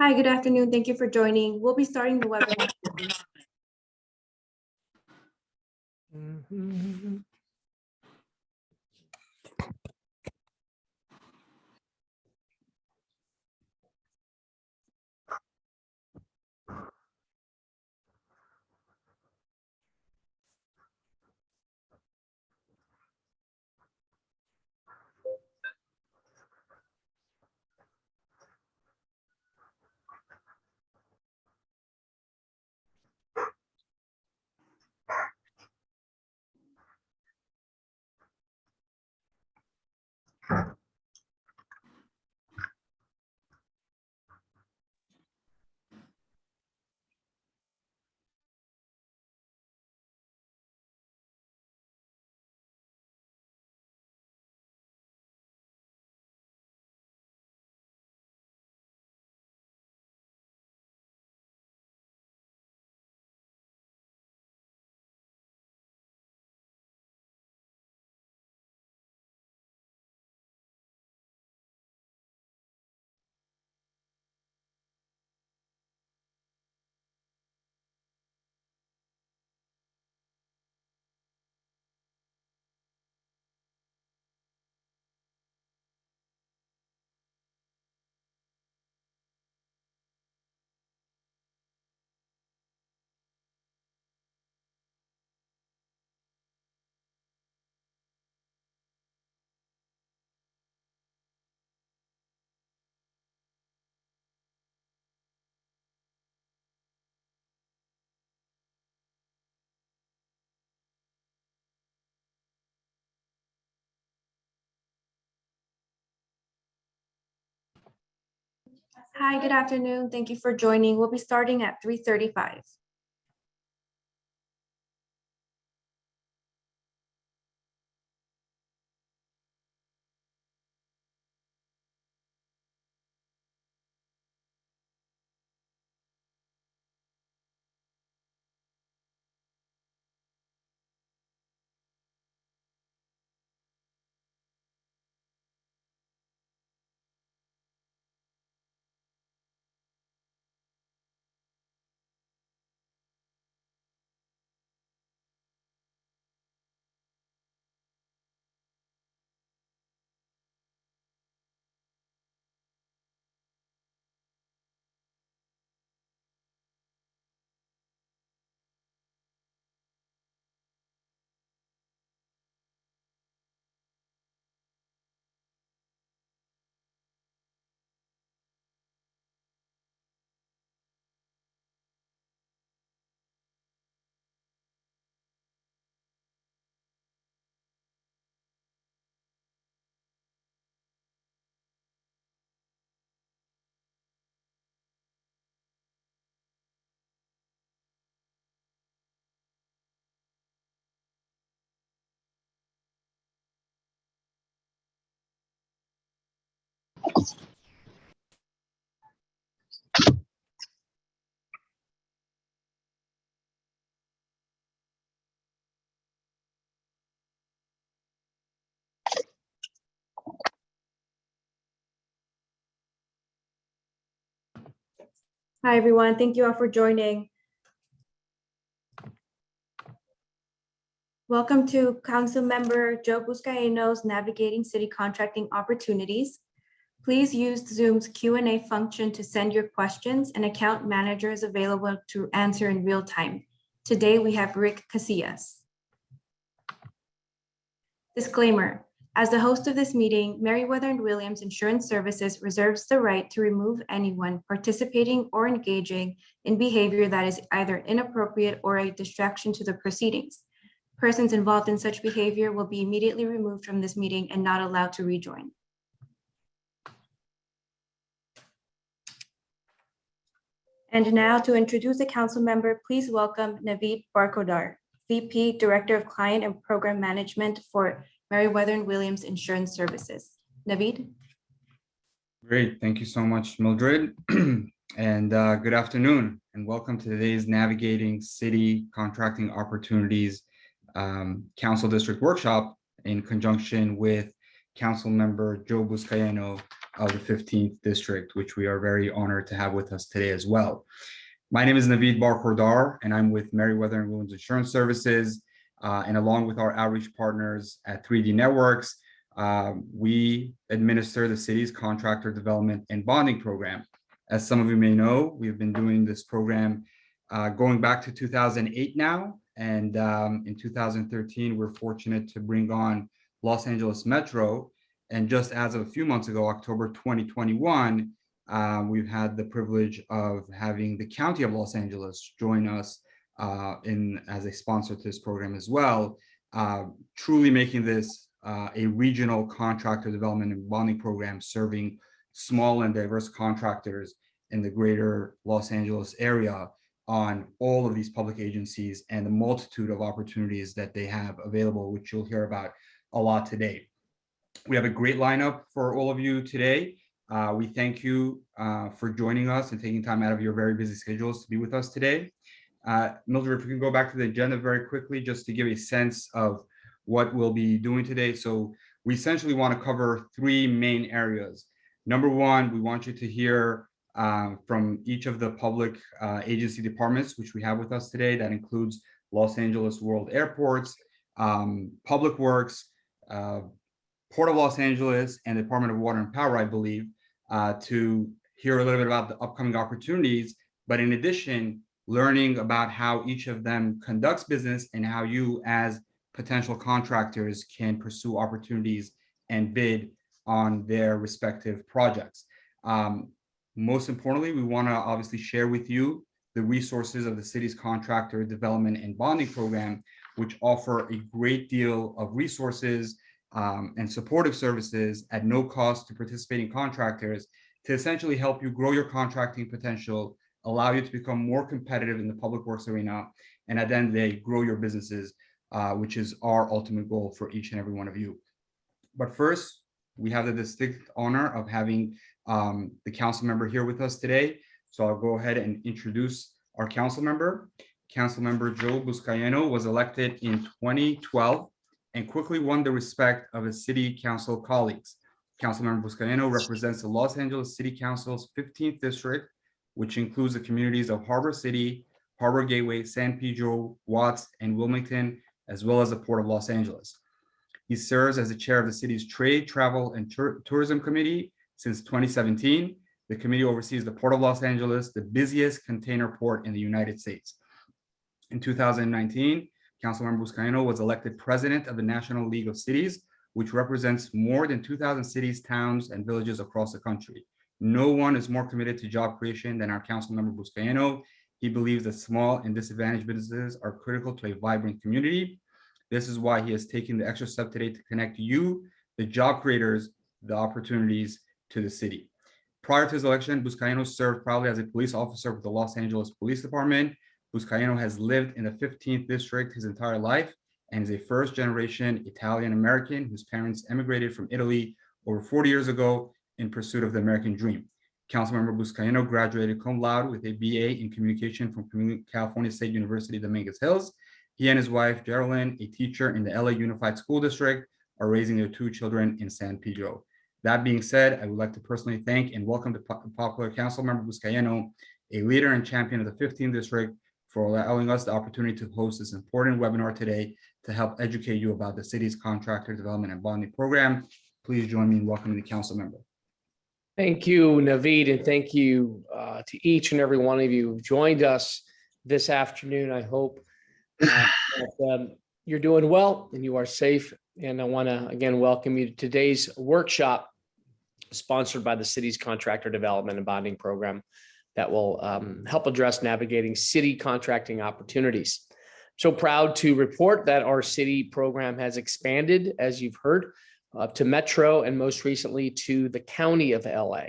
Hi, good afternoon. Thank you for joining. We'll be starting the webinar. Hi, good afternoon. Thank you for joining. We'll be starting at 3:35. Hi, everyone. Thank you all for joining. Welcome to Councilmember Joe Buscaino's Navigating City Contracting Opportunities. Please use Zoom's Q&A function to send your questions, and account manager is available to answer in real time. Today, we have Rick Casillas. Disclaimer. As the host of this meeting, Meriwether & Williams Insurance Services reserves the right to remove anyone participating or engaging in behavior that is either inappropriate or a distraction to the proceedings. Persons involved in such behavior will be immediately removed from this meeting and not allowed to rejoin. And now to introduce the council member, please welcome Naveed Barkodar, VP, Director of Client and Program Management for Meriwether & Williams Insurance Services. Naveed? Great, thank you so much, Mildred. And good afternoon, and welcome to today's Navigating City Contracting Opportunities Council District Workshop in conjunction with Councilmember Joe Buscaino, of the 15th District, which we are very honored to have with us today as well. My name is Naveed Barkhordar, and I'm with Meriwether and Williams Insurance Services, and along with our outreach partners at 3D Networks, we administer the city's contractor development and bonding program. As some of you may know, we've been doing this program going back to 2008 now, and in 2013, we're fortunate to bring on Los Angeles Metro, and just as of a few months ago, October 2021, we've had the privilege of having the County of Los Angeles join us as a sponsor to this program as well, truly making this a regional contractor development and bonding program serving small and diverse contractors in the greater Los Angeles area on all of these public agencies and the multitude of opportunities that they have available, which you'll hear about a lot today. We have a great lineup for all of you today. We thank you for joining us and taking time out of your very busy schedules to be with us today. Mildred, if we can go back to the agenda very quickly, just to give a sense of what we'll be doing today. So we essentially want to cover three main areas. Number one, we want you to hear from each of the public agency departments, which we have with us today. That includes Los Angeles World Airports, Public Works, Port of Los Angeles, and the Department of Water and Power, I believe, to hear a little bit about the upcoming opportunities, but in addition, learning about how each of them conducts business and how you as potential contractors can pursue opportunities and bid on their respective projects. Most importantly, we want to obviously share with you the resources of the city's contractor development and bonding program, which offer a great deal of resources and supportive services at no cost to participating contractors to essentially help you grow your contracting potential, allow you to become more competitive in the public works arena, and at the end of the day, grow your businesses, which is our ultimate goal for each and every one of you. But first, we have the distinct honor of having the council member here with us today. So I'll go ahead and introduce our council member. Councilmember Joe Buscaino was elected in 2012 and quickly won the respect of his city council colleagues. Councilmember Buscaino represents the Los Angeles City Council's 15th district, which includes the communities of Harbor City, Harbor Gateway, San Pedro, Watts, and Wilmington, as well as the Port of Los Angeles. He serves as the chair of the city's Trade, Travel, and Tourism Committee since 2017. The committee oversees the Port of Los Angeles, the busiest container port in the United States. In 2019, Councilmember Buscaino was elected president of the National League of Cities, which represents more than 2,000 cities, towns, and villages across the country. No one is more committed to job creation than our Councilmember Buscaino. He believes that small and disadvantaged businesses are critical to a vibrant community. This is why he has taken the extra step today to connect you, the job creators, the opportunities to the city. Prior to his election, Buscaino served proudly as a police officer with the Los Angeles Police Department. Buscaino has lived in the 15th district his entire life and is a first-generation Italian-American whose parents emigrated from Italy over 40 years ago in pursuit of the American dream. Councilmember Buscaino graduated cum laude with a BA in communication from California State University, Dominguez Hills. He and his wife, Geraldine, a teacher in the LA Unified School District, are raising their two children in San Pedro. That being said, I would like to personally thank and welcome the popular Councilmember Buscaino, a leader and champion of the 15th District, for allowing us the opportunity to host this important webinar today to help educate you about the city's contractor development and bonding program. Please join me in welcoming the council member. Thank you, Naveed, and thank you to each and every one of you who've joined us this afternoon. I hope that you're doing well and you are safe. And I want to again welcome you to today's workshop sponsored by the city's contractor development and bonding program that will help address navigating city contracting opportunities. So proud to report that our city program has expanded, as you've heard, to Metro and most recently to the County of LA.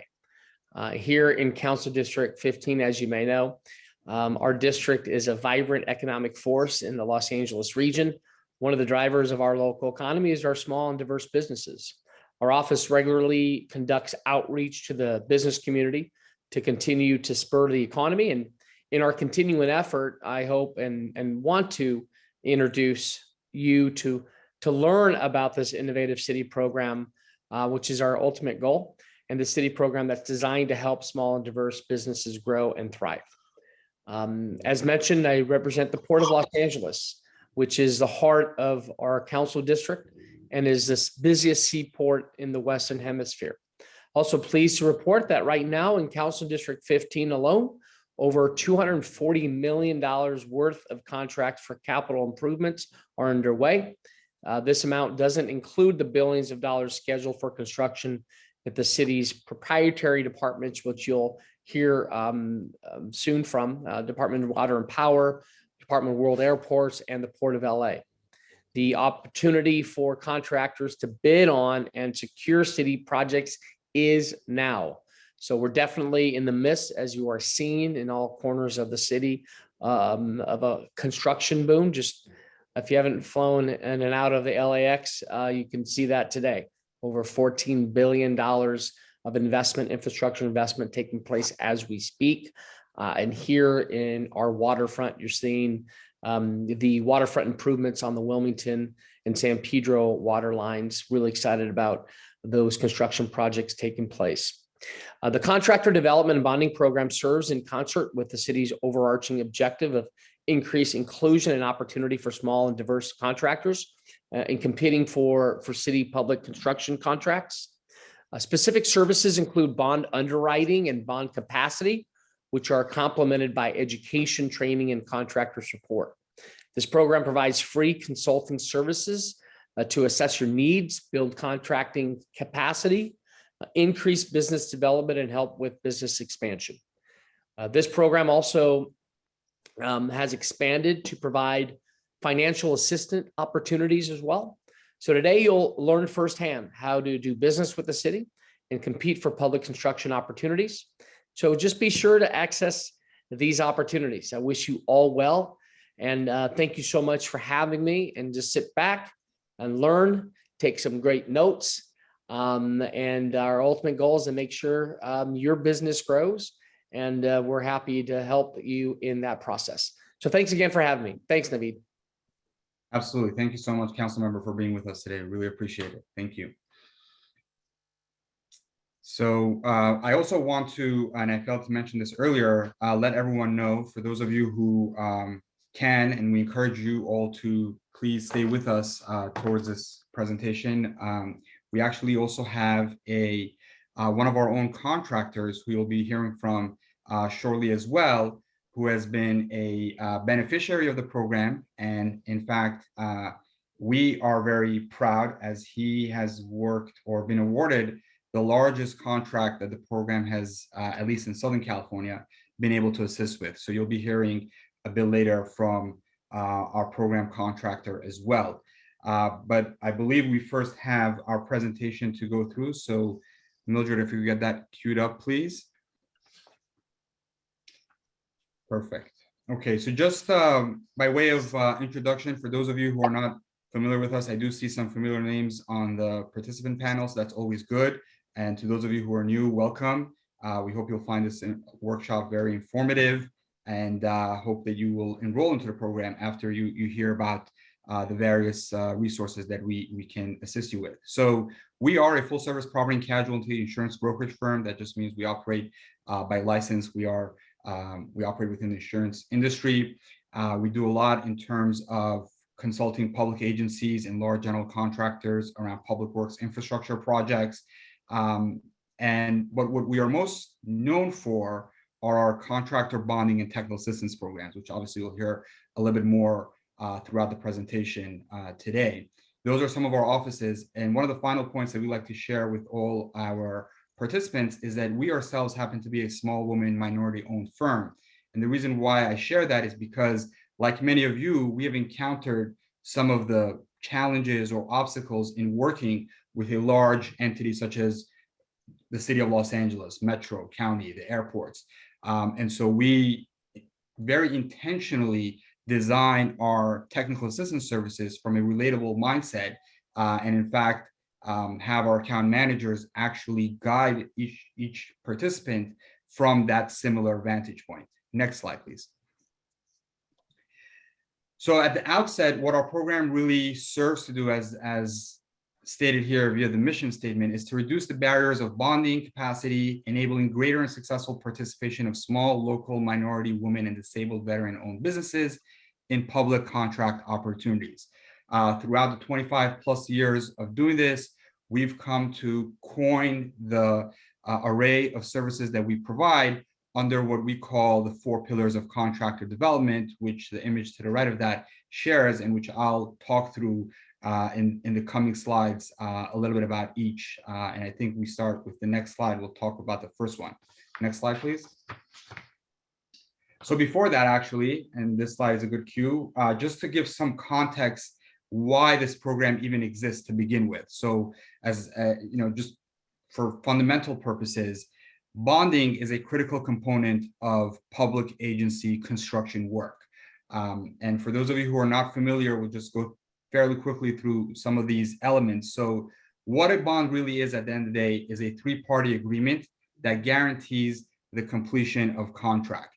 Here in Council District 15, as you may know, our district is a vibrant economic force in the Los Angeles region. One of the drivers of our local economy is our small and diverse businesses. Our office regularly conducts outreach to the business community to continue to spur the economy. And in our continuing effort, I hope and want to introduce you to learn about this innovative city program, which is our ultimate goal. and the city program that's designed to help small and diverse businesses grow and thrive. As mentioned, I represent the Port of Los Angeles, which is the heart of our council district and is the busiest seaport in the Western Hemisphere. Also pleased to report that right now in Council District 15 alone, over $240 million worth of contracts for capital improvements are underway. This amount doesn't include the billions of dollars scheduled for construction at the city's proprietary departments, which you'll hear soon from Department of Water and Power, Department of World Airports, and the Port of LA. The opportunity for contractors to bid on and secure city projects is now. So we're definitely in the midst, as you are seeing in all corners of the city, of a construction boom. Just if you haven't flown in and out of the LAX, you can see that today. Over $14 billion of investment, infrastructure investment taking place as we speak. And here in our waterfront, you're seeing the waterfront improvements on the Wilmington and San Pedro water lines. Really excited about those construction projects taking place. The contractor development and bonding program serves in concert with the city's overarching objective of increased inclusion and opportunity for small and diverse contractors in competing for city public construction contracts. Specific services include bond underwriting and bond capacity, which are complemented by education, training, and contractor support. This program provides free consulting services to assess your needs, build contracting capacity, increase business development, and help with business expansion. This program also has expanded to provide financial assistance opportunities as well. So today you'll learn firsthand how to do business with the city and compete for public construction opportunities. So just be sure to access these opportunities. I wish you all well. And thank you so much for having me, and just sit back and learn, take some great notes. And our ultimate goal is to make sure your business grows, and we're happy to help you in that process. So thanks again for having me. Thanks, Naveed. Absolutely. Thank you so much, Councilmember, for being with us today. Really appreciate it. Thank you. So I also want to, and I failed to mention this earlier, let everyone know, for those of you who can, and we encourage you all to please stay with us towards this presentation. We actually also have one of our own contractors who you'll be hearing from shortly as well, who has been a beneficiary of the program. And in fact, we are very proud, as he has worked or been awarded the largest contract that the program has, at least in Southern California, been able to assist with. So you'll be hearing a bit later from our program contractor as well. But I believe we first have our presentation to go through. So Mildred, if you get that queued up, please. Perfect. Okay, so just by way of introduction, for those of you who are not familiar with us, I do see some familiar names on the participant panel, so that's always good. And to those of you who are new, welcome. We hope you'll find this workshop very informative, and hope that you will enroll into the program after you hear about the various resources that we can assist you with. So we are a full service property and casualty insurance brokerage firm. That just means we operate by license. We operate within the insurance industry. We do a lot in terms of consulting public agencies and large general contractors around public works infrastructure projects. But what we are most known for are our contractor bonding and technical assistance programs, which obviously you'll hear a little bit more throughout the presentation today. Those are some of our offices. And one of the final points that we like to share with all our participants is that we ourselves happen to be a small woman minority owned firm. And the reason why I share that is because, like many of you, we have encountered some of the challenges or obstacles in working with a large entity such as the city of Los Angeles, Metro, County, the airports. And so we very intentionally design our technical assistance services from a relatable mindset, and in fact, have our account managers actually guide each participant from that similar vantage point. Next slide, please. So at the outset, what our program really serves to do, as stated here via the mission statement, is to reduce the barriers of bonding capacity, enabling greater and successful participation of small, local, minority, women, and disabled veteran-owned businesses in public contract opportunities. Throughout the 25 plus years of doing this, we've come to coin the array of services that we provide under what we call the 4 pillars of contractor development, which the image to the right of that shares, and which I'll talk through in the coming slides a little bit about each. And I think we start with the next slide. We'll talk about the first one. Next slide, please. So before that, actually, and this slide is a good cue, just to give some context why this program even exists to begin with. So as you know, just for fundamental purposes, bonding is a critical component of public agency construction work. And for those of you who are not familiar, we'll just go fairly quickly through some of these elements. So what a bond really is at the end of the day is a 3-party agreement that guarantees the completion of contract.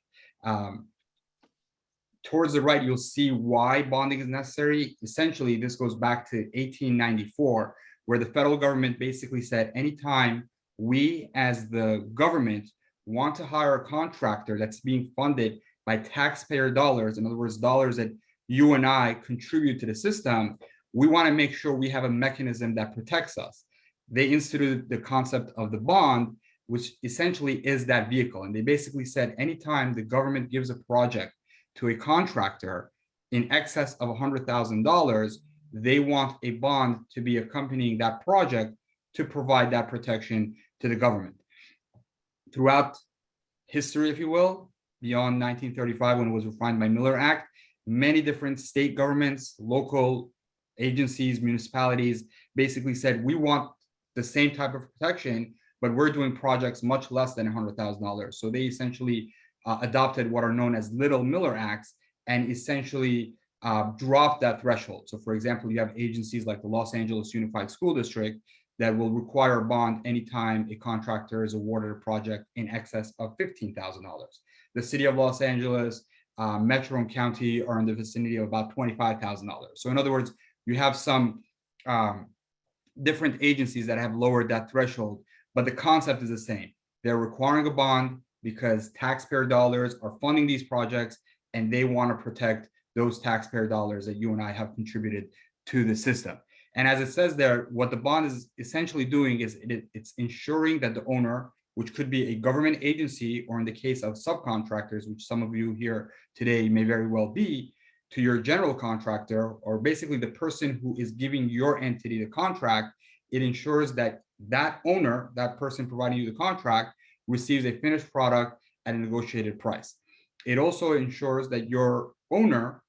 Towards the right, you'll see why bonding is necessary. Essentially, this goes back to 1894, where the federal government basically said, anytime we as the government want to hire a contractor that's being funded by taxpayer dollars, in other words, dollars that you and I contribute to the system, we want to make sure we have a mechanism that protects us. They instituted the concept of the bond, which essentially is that vehicle. And they basically said, anytime the government gives a project to a contractor in excess of $100,000, they want a bond to be accompanying that project to provide that protection to the government. Throughout history, if you will, beyond 1935, when it was refined by Miller Act, many different state governments, local agencies, municipalities basically said, we want the same type of protection, but we're doing projects much less than $100,000. So they essentially adopted what are known as Little Miller Acts and essentially dropped that threshold. So for example, you have agencies like the Los Angeles Unified School District that will require a bond anytime a contractor is awarded a project in excess of $15,000. The city of Los Angeles, Metro and County are in the vicinity of about $25,000. So in other words, you have some different agencies that have lowered that threshold, but the concept is the same. They're requiring a bond because taxpayer dollars are funding these projects, and they want to protect those taxpayer dollars that you and I have contributed to the system. And as it says there, what the bond is essentially doing is it's ensuring that the owner, which could be a government agency, or in the case of subcontractors, which some of you here today may very well be, to your general contractor, or basically the person who is giving your entity the contract, it ensures that that owner, that person providing you the contract, receives a finished product at a negotiated price. It also ensures that your owner,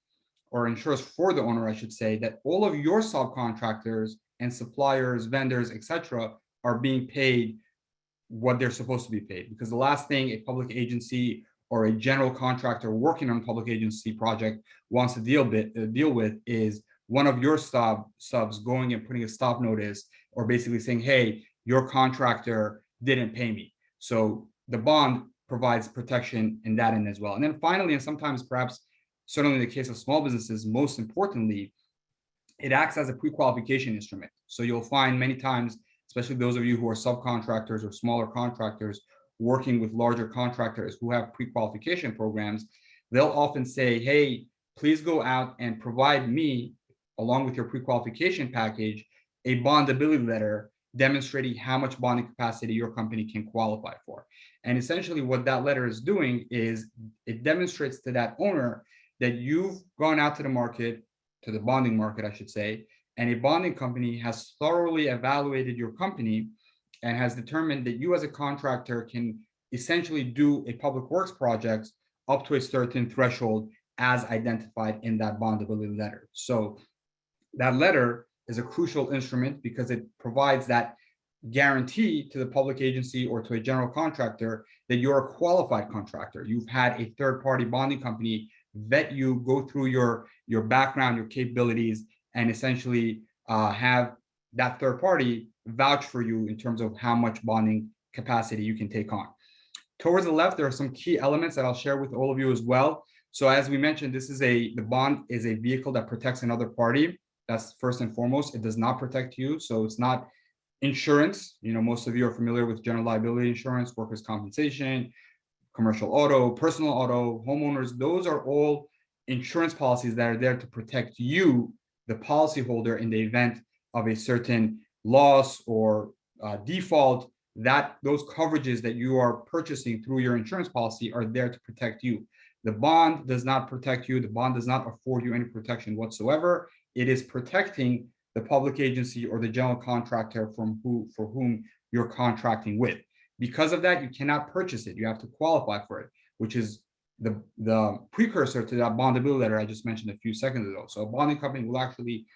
or ensures for the owner, I should say, that all of your subcontractors and suppliers, vendors, etc., are being paid what they're supposed to be paid. Because the last thing a public agency or a general contractor working on a public agency project wants to deal with is one of your subs going and putting a stop notice, or basically saying, hey, your contractor didn't pay me. So the bond provides protection in that end as well. And then finally, and sometimes perhaps certainly in the case of small businesses, most importantly, it acts as a pre-qualification instrument. So you'll find many times, especially those of you who are subcontractors or smaller contractors working with larger contractors who have pre-qualification programs, they'll often say, hey, please go out and provide me, along with your pre-qualification package, a bondability letter demonstrating how much bonding capacity your company can qualify for. And essentially what that letter is doing is it demonstrates to that owner that you've gone out to the market, to the bonding market, I should say, and a bonding company has thoroughly evaluated your company and has determined that you as a contractor can essentially do a public works project up to a certain threshold as identified in that bondability letter. So that letter is a crucial instrument because it provides that guarantee to the public agency or to a general contractor that you're a qualified contractor. You've had a third-party bonding company vet you, go through your background, your capabilities, and essentially have that third party vouch for you in terms of how much bonding capacity you can take on. Towards the left, there are some key elements that I'll share with all of you as well. So as we mentioned, the bond is a vehicle that protects another party. That's first and foremost. It does not protect you. So it's not insurance. Most of you are familiar with general liability insurance, workers' compensation, commercial auto, personal auto, homeowners. Those are all insurance policies that are there to protect you, the policyholder, in the event of a certain loss or default. That those coverages that you are purchasing through your insurance policy are there to protect you. The bond does not protect you. The bond does not afford you any protection whatsoever. It is protecting the public agency or the general contractor for whom you're contracting with. Because of that, you cannot purchase it. You have to qualify for it, which is the precursor to that bondability letter I just mentioned a few seconds ago. So a bonding company will actually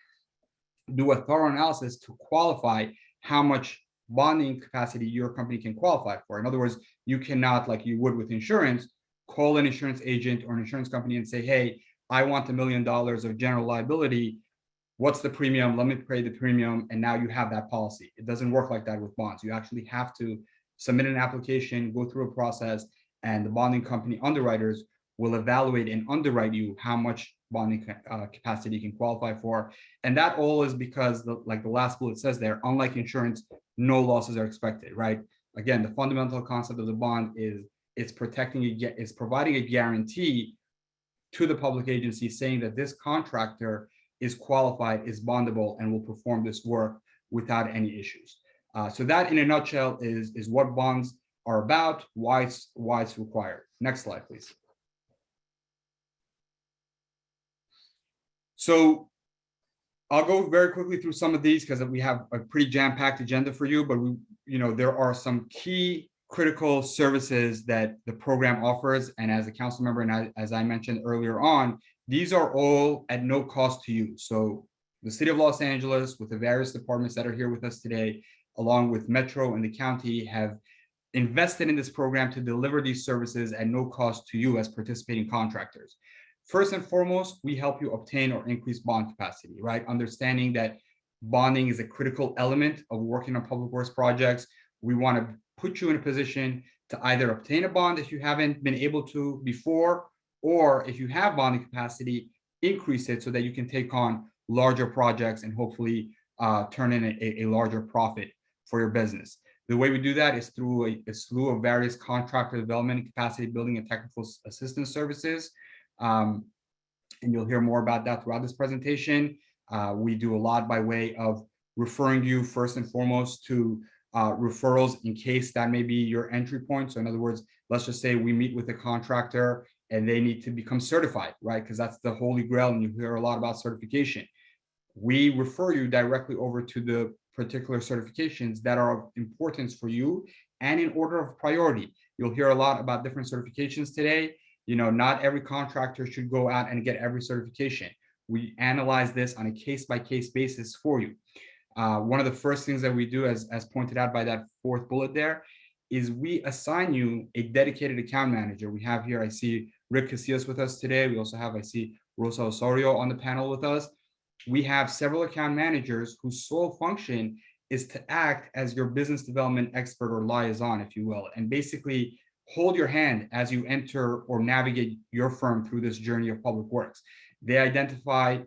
do a thorough analysis to qualify how much bonding capacity your company can qualify for. In other words, you cannot, like you would with insurance, call an insurance agent or an insurance company and say, hey, I want $1 million of general liability. What's the premium? Let me pay the premium. And now you have that policy. It doesn't work like that with bonds. You actually have to submit an application, go through a process, and the bonding company underwriters will evaluate and underwrite you how much bonding capacity you can qualify for. And that all is because, like the last bullet says there, unlike insurance, no losses are expected, right? Again, the fundamental concept of the bond is it's providing a guarantee to the public agency saying that this contractor is qualified, is bondable, and will perform this work without any issues. So that, in a nutshell, is what bonds are about, why it's required. Next slide, please. So I'll go very quickly through some of these because we have a pretty jam-packed agenda for you, but there are some key critical services that the program offers. And as a council member, and as I mentioned earlier on, these are all at no cost to you. So the city of Los Angeles, with the various departments that are here with us today, along with Metro and the county, have invested in this program to deliver these services at no cost to you as participating contractors. First and foremost, we help you obtain or increase bond capacity, right? Understanding that bonding is a critical element of working on public works projects. We want to put you in a position to either obtain a bond if you haven't been able to before, or if you have bonding capacity, increase it so that you can take on larger projects and hopefully turn in a larger profit for your business. The way we do that is through a slew of various contractor development, capacity building, and technical assistance services. And you'll hear more about that throughout this presentation. We do a lot by way of referring you first and foremost to referrals in case that may be your entry point. So in other words, let's just say we meet with a contractor and they need to become certified, right? Because that's the holy grail, and you hear a lot about certification. We refer you directly over to the particular certifications that are of importance for you and in order of priority. You'll hear a lot about different certifications today. Not every contractor should go out and get every certification. We analyze this on a case-by-case basis for you. One of the first things that we do, as pointed out by that fourth bullet there, is we assign you a dedicated account manager. We have here, I see Rick Casillas with us today. We also have, I see Rosa Osorio on the panel with us. We have several account managers whose sole function is to act as your business development expert or liaison, if you will, and basically hold your hand as you enter or navigate your firm through this journey of public works. They identify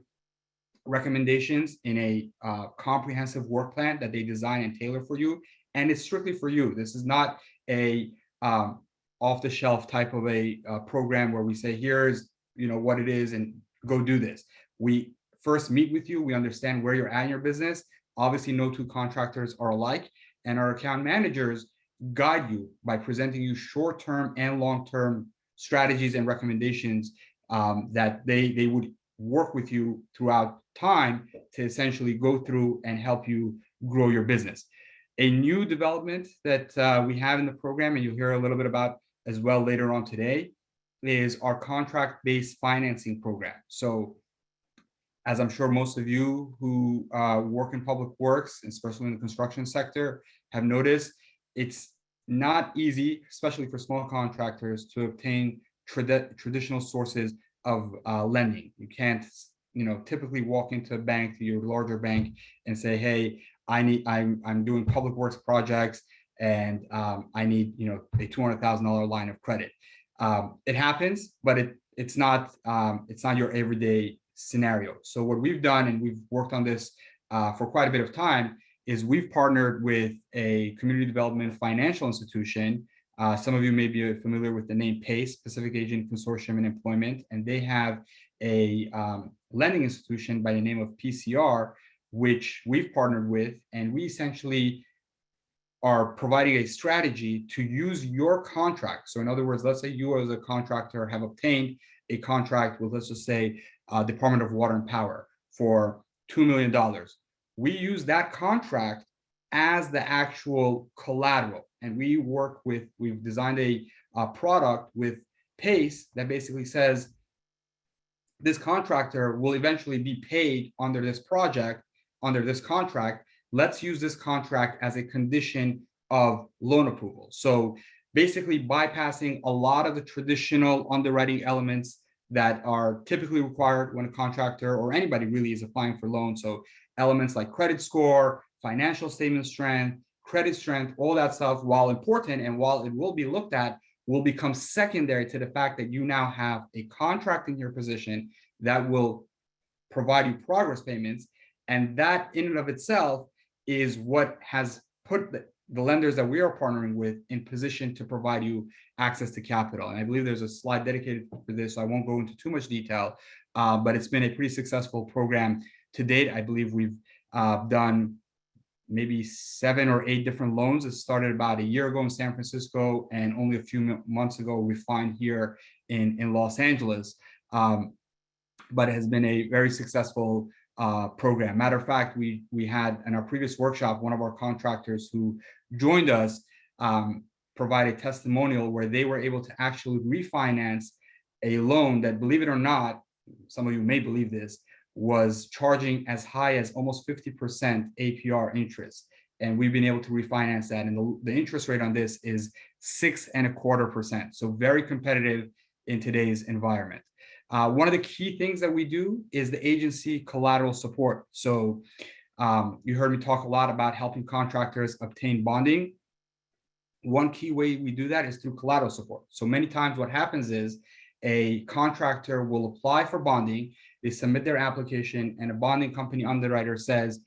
recommendations in a comprehensive work plan that they design and tailor for you, and it's strictly for you. This is not a off-the-shelf type of a program where we say, here's what it is and go do this. We first meet with you. We understand where you're at in your business. Obviously, no two contractors are alike, and our account managers guide you by presenting you short-term and long-term strategies and recommendations that they would work with you throughout time to essentially go through and help you grow your business. A new development that we have in the program, and you'll hear a little bit about as well later on today, is our contract-based financing program. So as I'm sure most of you who work in public works, especially in the construction sector, have noticed, it's not easy, especially for small contractors, to obtain traditional sources of lending. You can't, typically walk into a bank, to your larger bank, and say, "Hey, I'm doing public works projects, and I need, a $200,000 line of credit." It happens, but it's not your everyday scenario. So what we've done, and we've worked on this for quite a bit of time, is we've partnered with a community development financial institution. Some of you may be familiar with the name PACE, Pacific Asian Consortium in Employment, and they have a lending institution by the name of PCR, which we've partnered with, and we essentially are providing a strategy to use your contract. So in other words, let's say you as a contractor have obtained a contract with, let's just say, Department of Water and Power for $2 million. We use that contract as the actual collateral. And we've designed a product with PACE that basically says this contractor will eventually be paid under this project, under this contract. Let's use this contract as a condition of loan approval. So basically bypassing a lot of the traditional underwriting elements that are typically required when a contractor or anybody really is applying for loans. So elements like credit score, financial statement strength, credit strength, all that stuff, while important and while it will be looked at, will become secondary to the fact that you now have a contract in your position that will provide you progress payments. And that in and of itself is what has put the lenders that we are partnering with in position to provide you access to capital. And I believe there's a slide dedicated for this, so I won't go into too much detail, but it's been a pretty successful program to date. I believe we've done maybe 7 or 8 different loans. It started about a year ago in San Francisco, and only a few months ago we find here in Los Angeles. But it has been a very successful program. Matter of fact, we had in our previous workshop, one of our contractors who joined us provide a testimonial where they were able to actually refinance a loan that, believe it or not, some of you may believe this, was charging as high as almost 50% APR interest. And we've been able to refinance that. And the interest rate on this is 6.25%. So very competitive in today's environment. One of the key things that we do is the agency collateral support. So you heard me talk a lot about helping contractors obtain bonding. One key way we do that is through collateral support. So many times what happens is a contractor will apply for bonding, they submit their application, and a bonding company underwriter says,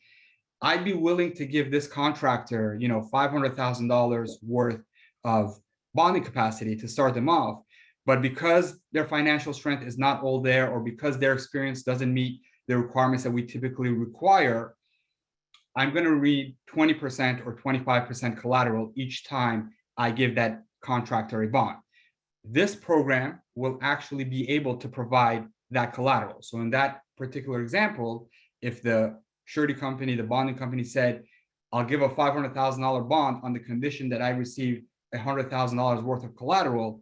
I'd be willing to give this contractor, $500,000 worth of bonding capacity to start them off. But because their financial strength is not all there, or because their experience doesn't meet the requirements that we typically require, I'm going to read 20% or 25% collateral each time I give that contractor a bond. This program will actually be able to provide that collateral. So in that particular example, if the surety company, the bonding company said, I'll give a $500,000 bond on the condition that I receive $100,000 worth of collateral,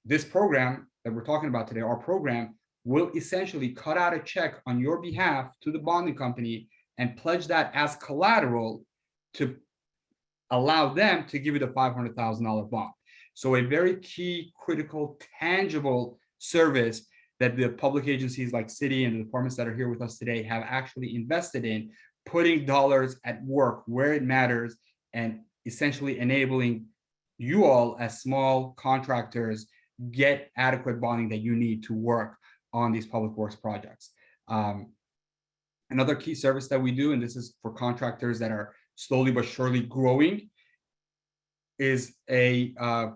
this program that we're talking about today, our program, will essentially cut out a check on your behalf to the bonding company and pledge that as collateral to allow them to give you the $500,000 bond. So a very key, critical, tangible service that the public agencies like Citi and the departments that are here with us today have actually invested in, putting dollars at work where it matters and essentially enabling you all as small contractors get adequate bonding that you need to work on these public works projects. Another key service that we do, and this is for contractors that are slowly but surely growing, is a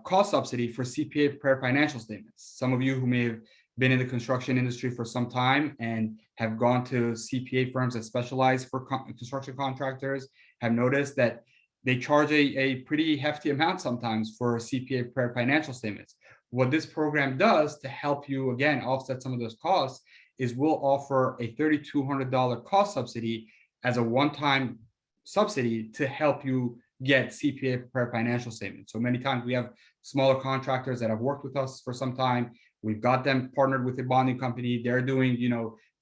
cost subsidy for CPA prepared financial statements. Some of you who may have been in the construction industry for some time and have gone to CPA firms that specialize for construction contractors have noticed that they charge a pretty hefty amount sometimes for CPA prepared financial statements. What this program does to help you, again, offset some of those costs is we'll offer a $3,200 cost subsidy as a one-time subsidy to help you get CPA prepared financial statements. So many times we have smaller contractors that have worked with us for some time. We've got them partnered with a bonding company. They're doing,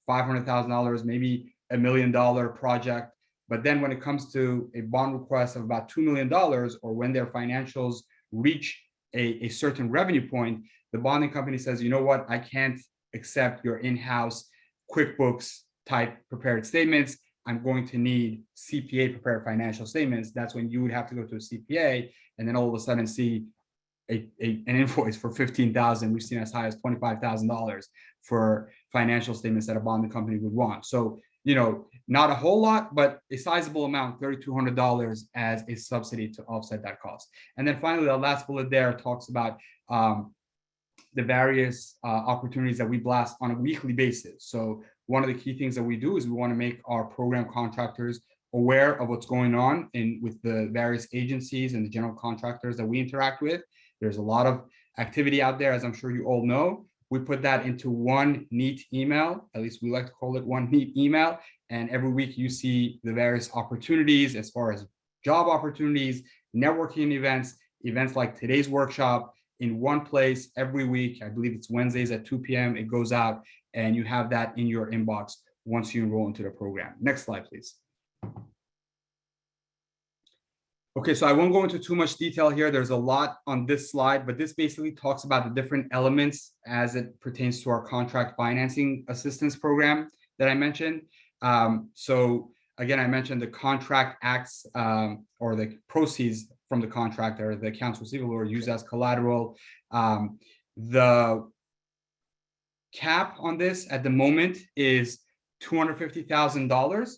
$500,000, maybe $1 million project. But then when it comes to a bond request of about $2 million, or when their financials reach a certain revenue point, the bonding company says, you know what, I can't accept your in-house QuickBooks type prepared statements. I'm going to need CPA prepared financial statements. That's when you would have to go to a CPA and then all of a sudden see an invoice for $15,000. We've seen as high as $25,000 for financial statements that a bonding company would want. So, not a whole lot, but a sizable amount, $3,200 as a subsidy to offset that cost. And then finally, the last bullet there talks about the various opportunities that we blast on a weekly basis. So one of the key things that we do is we want to make our program contractors aware of what's going on with the various agencies and the general contractors that we interact with. There's a lot of activity out there, as I'm sure you all know. We put that into one neat email, at least we like to call it one neat email. And every week you see the various opportunities as far as job opportunities, networking events like today's workshop in one place every week. I believe it's Wednesdays at 2 p.m. It goes out and you have that in your inbox once you enroll into the program. Next slide, please. Okay, so I won't go into too much detail here. There's a lot on this slide, but this basically talks about the different elements as it pertains to our contract financing assistance program that I mentioned. So again, I mentioned the contract acts or the proceeds from the contract or the accounts receivable are used as collateral. The cap on this at the moment is $250,000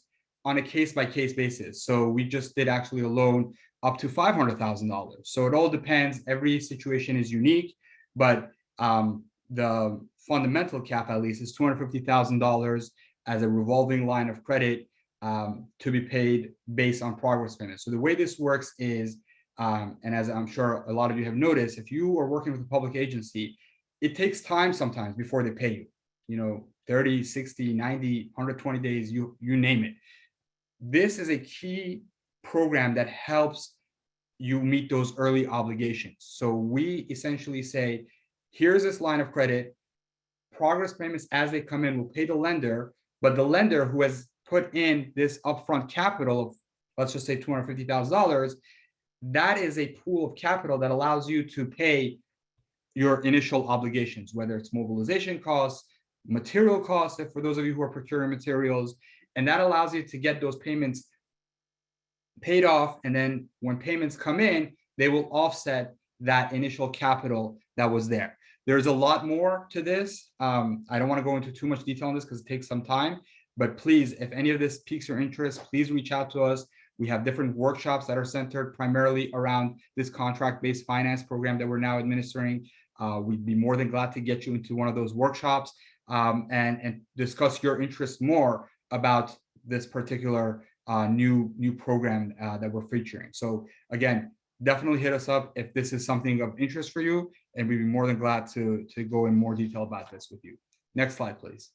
on a case-by-case basis. So we just did actually a loan up to $500,000. So it all depends. Every situation is unique, but the fundamental cap at least is $250,000 as a revolving line of credit to be paid based on progress payments. So the way this works is, and as I'm sure a lot of you have noticed, if you are working with a public agency, it takes time sometimes before they pay you, 30, 60, 90, 120 days, you name it. This is a key program that helps you meet those early obligations. So we essentially say, here's this line of credit, progress payments as they come in will pay the lender, but the lender who has put in this upfront capital of, let's just say $250,000, that is a pool of capital that allows you to pay your initial obligations, whether it's mobilization costs, material costs, for those of you who are procuring materials, and that allows you to get those payments paid off. And then when payments come in, they will offset that initial capital that was there. There's a lot more to this. I don't want to go into too much detail on this because it takes some time, but please, if any of this piques your interest, please reach out to us. We have different workshops that are centered primarily around this contract-based finance program that we're now administering. We'd be more than glad to get you into one of those workshops and discuss your interest more about this particular new program that we're featuring. So again, definitely hit us up if this is something of interest for you, and we'd be more than glad to go in more detail about this with you. Next slide, please.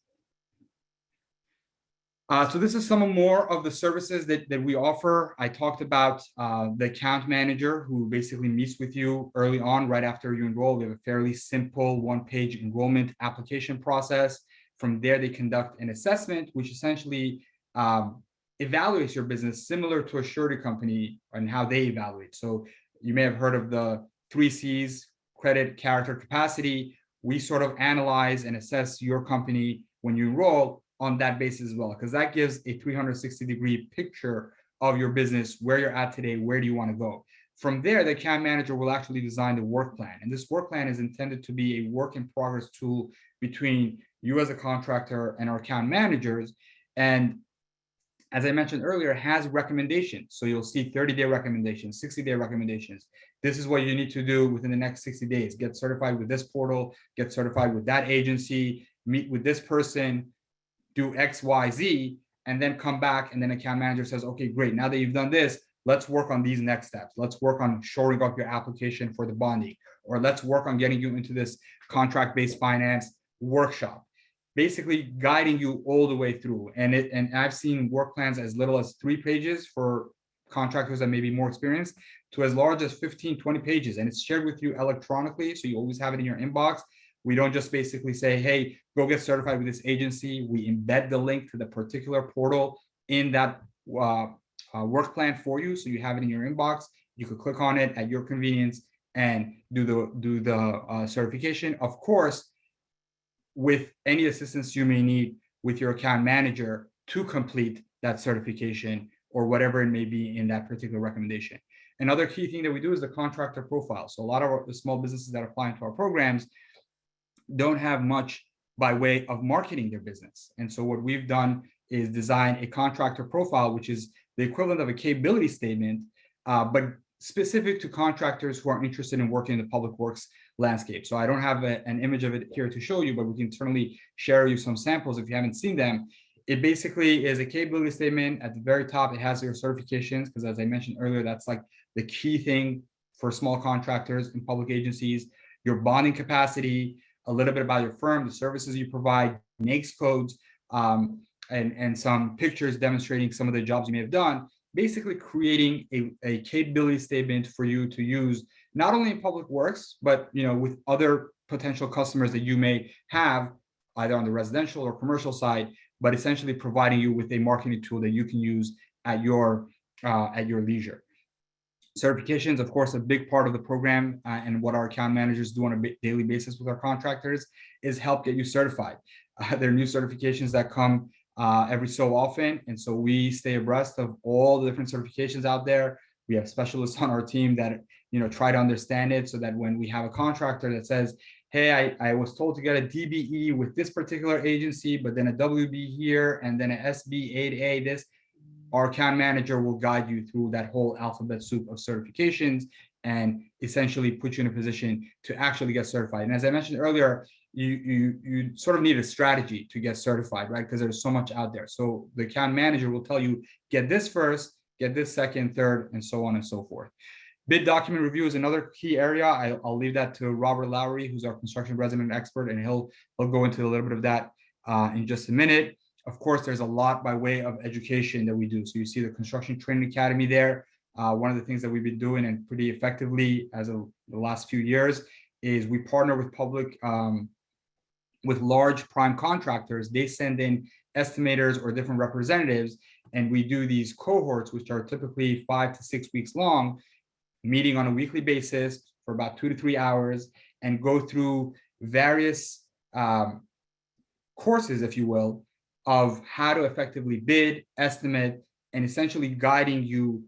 So this is some more of the services that we offer. I talked about the account manager who basically meets with you early on, right after you enroll. We have a fairly simple one-page enrollment application process. From there, they conduct an assessment, which essentially evaluates your business similar to a surety company and how they evaluate. So you may have heard of the 3 C's: credit, character, capacity. We sort of analyze and assess your company when you enroll on that basis as well, because that gives a 360-degree picture of your business, where you're at today, where do you want to go. From there, the account manager will actually design the work plan. And this work plan is intended to be a work in progress tool between you as a contractor and our account managers. And as I mentioned earlier, it has recommendations. So you'll see 30-day recommendations, 60-day recommendations. This is what you need to do within the next 60 days. Get certified with this portal, get certified with that agency, meet with this person, do X, Y, Z, and then come back. And then account manager says, okay, great. Now that you've done this, let's work on these next steps. Let's work on shoring up your application for the bonding, or let's work on getting you into this contract-based finance workshop, basically guiding you all the way through. And I've seen work plans as little as 3 pages for contractors that may be more experienced to as large as 15, 20 pages. And it's shared with you electronically. So you always have it in your inbox. We don't just basically say, hey, go get certified with this agency. We embed the link to the particular portal in that work plan for you. So you have it in your inbox. You could click on it at your convenience and do the certification. Of course, with any assistance you may need with your account manager to complete that certification or whatever it may be in that particular recommendation. Another key thing that we do is the contractor profile. So a lot of the small businesses that apply into our programs don't have much by way of marketing their business. And so what we've done is design a contractor profile, which is the equivalent of a capability statement, but specific to contractors who are interested in working in the public works landscape. So I don't have an image of it here to show you, but we can certainly share you some samples if you haven't seen them. It basically is a capability statement. At the very top, it has your certifications, because as I mentioned earlier, that's like the key thing for small contractors and public agencies, your bonding capacity, a little bit about your firm, the services you provide, NAICS codes, and some pictures demonstrating some of the jobs you may have done, basically creating a capability statement for you to use, not only in public works, but with other potential customers that you may have, either on the residential or commercial side, but essentially providing you with a marketing tool that you can use at your leisure. Certifications, of course, a big part of the program, and what our account managers do on a daily basis with our contractors is help get you certified. There are new certifications that come every so often, and so we stay abreast of all the different certifications out there. We have specialists on our team that try to understand it, so that when we have a contractor that says, hey, I was told to get a DBE with this particular agency, but then a WB here, and then a Sbe Dvd this, our account manager will guide you through that whole alphabet soup of certifications and essentially put you in a position to actually get certified. And as I mentioned earlier, you sort of need a strategy to get certified, right? Because there's so much out there. So the account manager will tell you, get this first, get this second, third, and so on and so forth. Bid document review is another key area. I'll leave that to Robert Lowery, who's our construction resident expert, and he'll go into a little bit of that in just a minute. Of course, there's a lot by way of education that we do. So you see the Construction Training Academy there. One of the things that we've been doing, and pretty effectively as of the last few years, is we partner with large prime contractors. They send in estimators or different representatives, and we do these cohorts, which are typically 5 to 6 weeks long, meeting on a weekly basis for about 2 to 3 hours, and go through various courses, if you will, of how to effectively bid, estimate, and essentially guiding you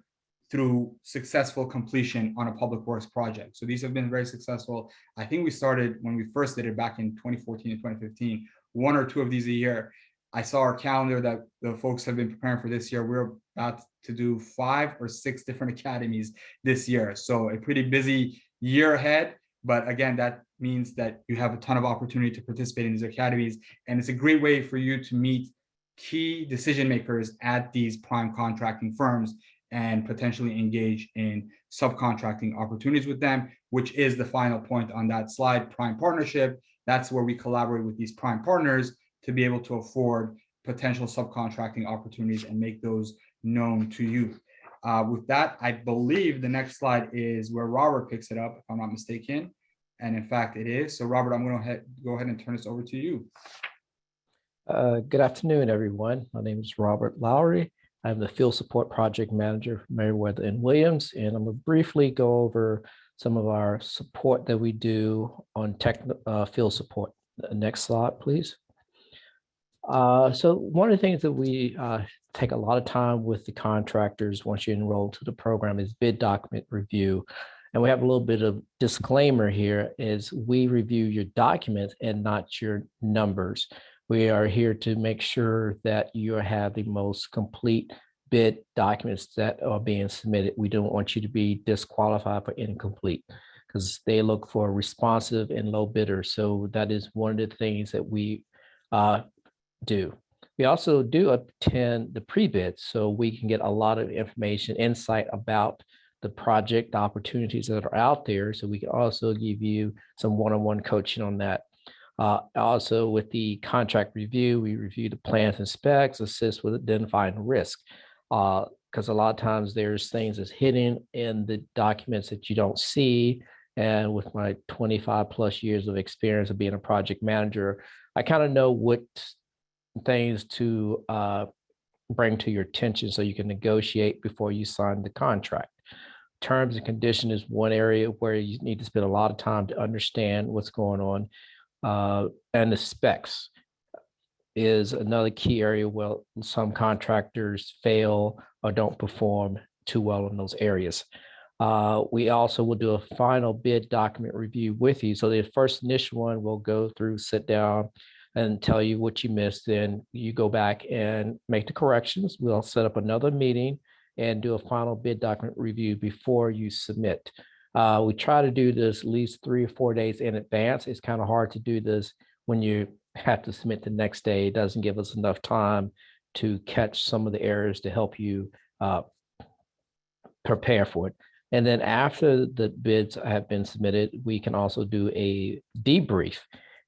through successful completion on a public works project. So these have been very successful. I think we started when we first did it back in 2014 and 2015, 1 or 2 of these a year. I saw our calendar that the folks have been preparing for this year. We're about to do 5 or 6 different academies this year. So a pretty busy year ahead. But again, that means that you have a ton of opportunity to participate in these academies. And it's a great way for you to meet key decision makers at these prime contracting firms and potentially engage in subcontracting opportunities with them, which is the final point on that slide, prime partnership. That's where we collaborate with these prime partners to be able to afford potential subcontracting opportunities and make those known to you. With that, I believe the next slide is where Robert picks it up, if I'm not mistaken. And in fact, it is. So Robert, I'm going to go ahead and turn this over to you. Good afternoon, everyone. My name is Robert Lowery. I'm the Field Support Project Manager for Merriweather & Williams, and I'm going to briefly go over some of our support that we do on field support. Next slide, please. So one of the things that we take a lot of time with the contractors once you enroll to the program is bid document review. And we have a little bit of disclaimer here is we review your documents and not your numbers. We are here to make sure that you have the most complete bid documents that are being submitted. We don't want you to be disqualified for incomplete because they look for responsive and low bidders. So that is one of the things that we do. We also do attend the pre-bid so we can get a lot of information, insight about the project opportunities that are out there. So we can also give you some one-on-one coaching on that. Also with the contract review, we review the plans and specs, assist with identifying risk. Because a lot of times there's things that's hidden in the documents that you don't see. And with my 25 plus years of experience of being a project manager, I kind of know what things to bring to your attention so you can negotiate before you sign the contract. Terms and condition is one area where you need to spend a lot of time to understand what's going on. And the specs is another key area where some contractors fail or don't perform too well in those areas. We also will do a final bid document review with you. So the first initial one will go through, sit down and tell you what you missed. Then you go back and make the corrections. We'll set up another meeting and do a final bid document review before you submit. We try to do this at least 3 or 4 days in advance. It's kind of hard to do this when you have to submit the next day. It doesn't give us enough time to catch some of the errors to help you prepare for it. And then after the bids have been submitted, we can also do a debrief.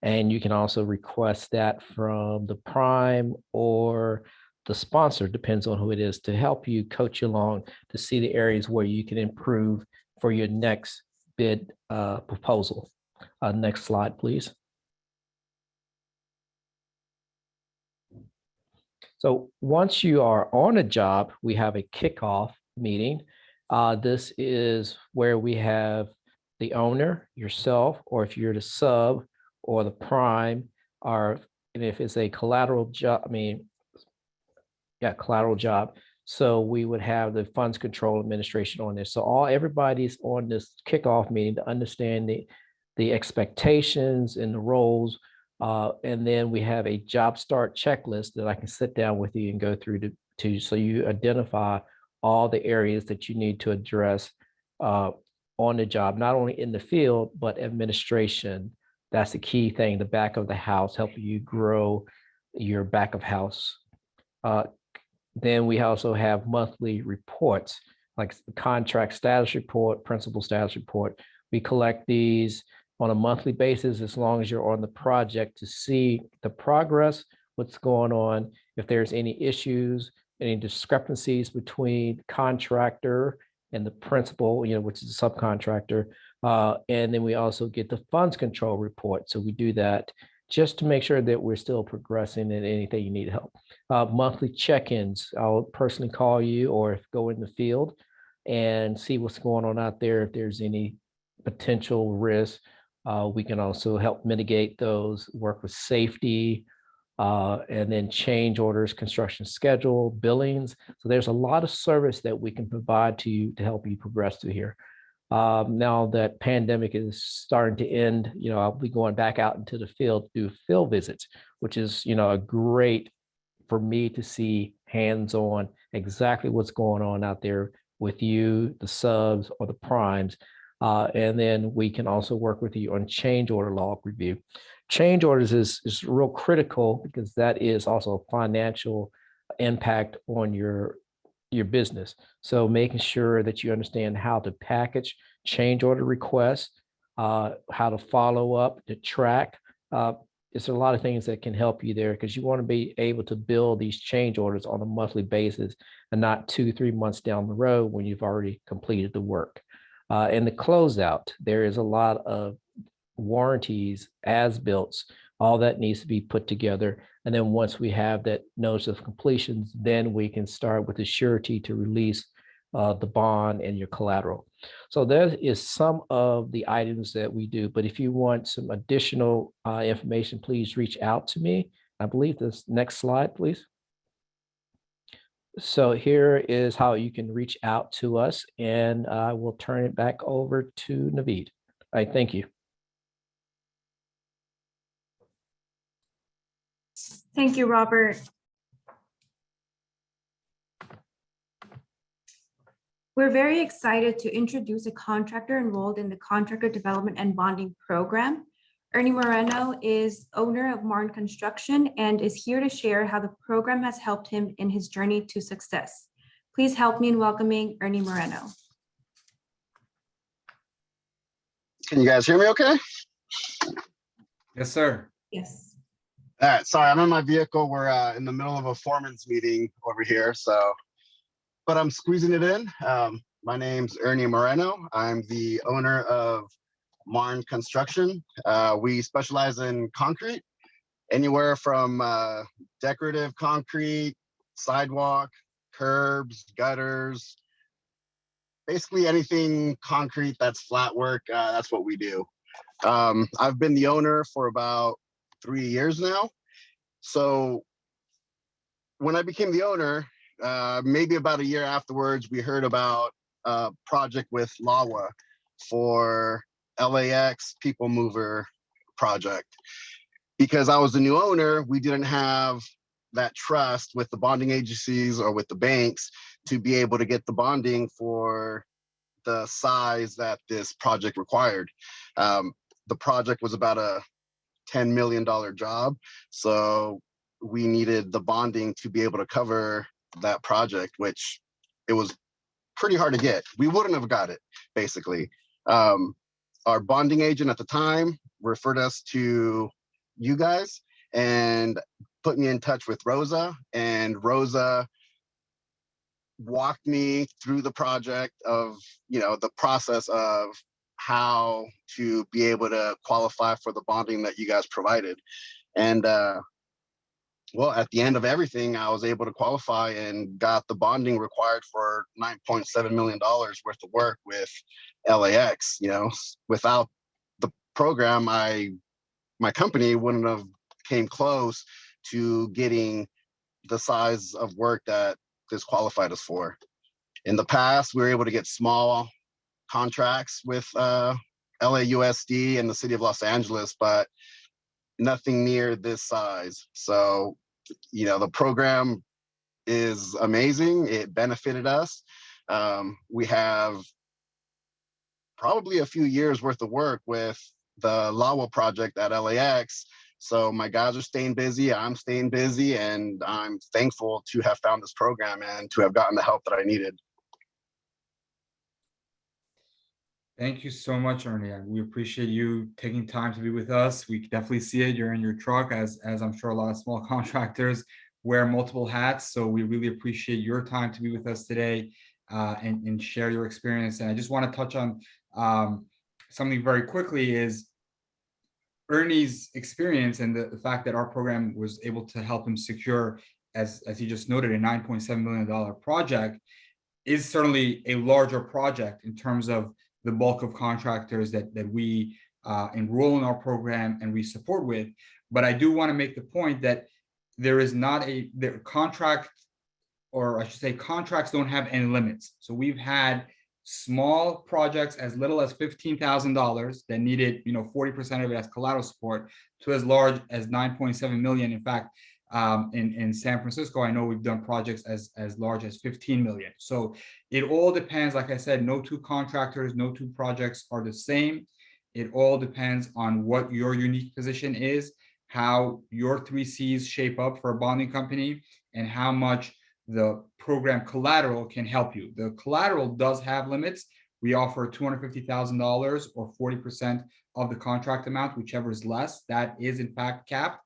And you can also request that from the prime or the sponsor, depends on who it is, to help you coach you along to see the areas where you can improve for your next bid proposal. Next slide, please. So once you are on a job, we have a kickoff meeting. This is where we have the owner, yourself, or if you're the sub or the prime, or and if it's a collateral job, collateral job. So we would have the funds control administration on this. So everybody's on this kickoff meeting to understand the expectations and the roles. And then we have a job start checklist that I can sit down with you and go through to so you identify all the areas that you need to address on the job, not only in the field, but administration. That's the key thing, the back of the house, helping you grow your back of house. Then we also have monthly reports, like contract status report, principal status report. We collect these on a monthly basis as long as you're on the project to see the progress, what's going on, if there's any issues, any discrepancies between contractor and the principal, which is a subcontractor. And then we also get the funds control report. So we do that just to make sure that we're still progressing in anything you need help. Monthly check-ins, I'll personally call you or go in the field and see what's going on out there. If there's any potential risk, we can also help mitigate those, work with safety, and then change orders, construction schedule, billings. So there's a lot of service that we can provide to you to help you progress through here. Now that pandemic is starting to end, I'll be going back out into the field to do field visits, which is, a great for me to see hands-on exactly what's going on out there with you, the subs or the primes. And then we can also work with you on change order log review. Change orders is real critical because that is also a financial impact on your business. So making sure that you understand how to package change order requests, how to follow up, to track. It's a lot of things that can help you there because you want to be able to build these change orders on a monthly basis and not 2-3 months down the road when you've already completed the work. And the closeout, there is a lot of warranties, as-builts, all that needs to be put together. And then once we have that notice of completions, then we can start with the surety to release the bond and your collateral. So there is some of the items that we do, but if you want some additional information, please reach out to me. I believe this next slide, please. So here is how you can reach out to us, and I will turn it back over to Naveed. All right, thank you. Thank you, Robert. We're very excited to introduce a contractor enrolled in the Contractor Development and Bonding Program. Ernie Moreno is owner of Martin Construction and is here to share how the program has helped him in his journey to success. Please help me in welcoming Ernie Moreno. Can you guys hear me okay? Yes, sir. Yes. All right, sorry, I'm in my vehicle. We're in the middle of a foreman's meeting over here, but I'm squeezing it in. My name's Ernie Moreno. I'm the owner of Martin Construction. We specialize in concrete, anywhere from decorative concrete, sidewalk, curbs, gutters, basically anything concrete that's flat work, that's what we do. I've been the owner for about 3 years now. So when I became the owner, maybe about a year afterwards, we heard about a project with LAWA for LAX People Mover project. Because I was the new owner, we didn't have that trust with the bonding agencies or with the banks to be able to get the bonding for the size that this project required. The project was about a $10 million job. So we needed the bonding to be able to cover that project, which it was pretty hard to get. We wouldn't have got it, basically. Our bonding agent at the time referred us to you guys and put me in touch with Rosa, and Rosa walked me through the project of, the process of how to be able to qualify for the bonding that you guys provided. And well, at the end of everything, I was able to qualify and got the bonding required for $9.7 million worth of work with LAX. Without the program, my company wouldn't have came close to getting the size of work that this qualified us for. In the past, we were able to get small contracts with LAUSD and the city of Los Angeles, but nothing near this size. So, the program is amazing. It benefited us. We have probably a few years worth of work with the LAWA project at LAX. So my guys are staying busy, I'm staying busy, and I'm thankful to have found this program and to have gotten the help that I needed. Thank you so much, Ernie. We appreciate you taking time to be with us. We definitely see it. You're in your truck, as I'm sure a lot of small contractors wear multiple hats. So we really appreciate your time to be with us today and share your experience. And I just want to touch on something very quickly is Ernie's experience and the fact that our program was able to help him secure, as he just noted, a $9.7 million project is certainly a larger project in terms of the bulk of contractors that we enroll in our program and we support with. But I do want to make the point that there is not the contract, or I should say contracts don't have any limits. So we've had small projects as little as $15,000 that needed 40% of it as collateral support to as large as 9.7 million. In fact, in San Francisco, I know we've done projects as large as 15 million. So it all depends. Like I said, no two contractors, no two projects are the same. It all depends on what your unique position is, how your 3 C's shape up for a bonding company, and how much the program collateral can help you. The collateral does have limits. We offer $250,000 or 40% of the contract amount, whichever is less. That is in fact capped,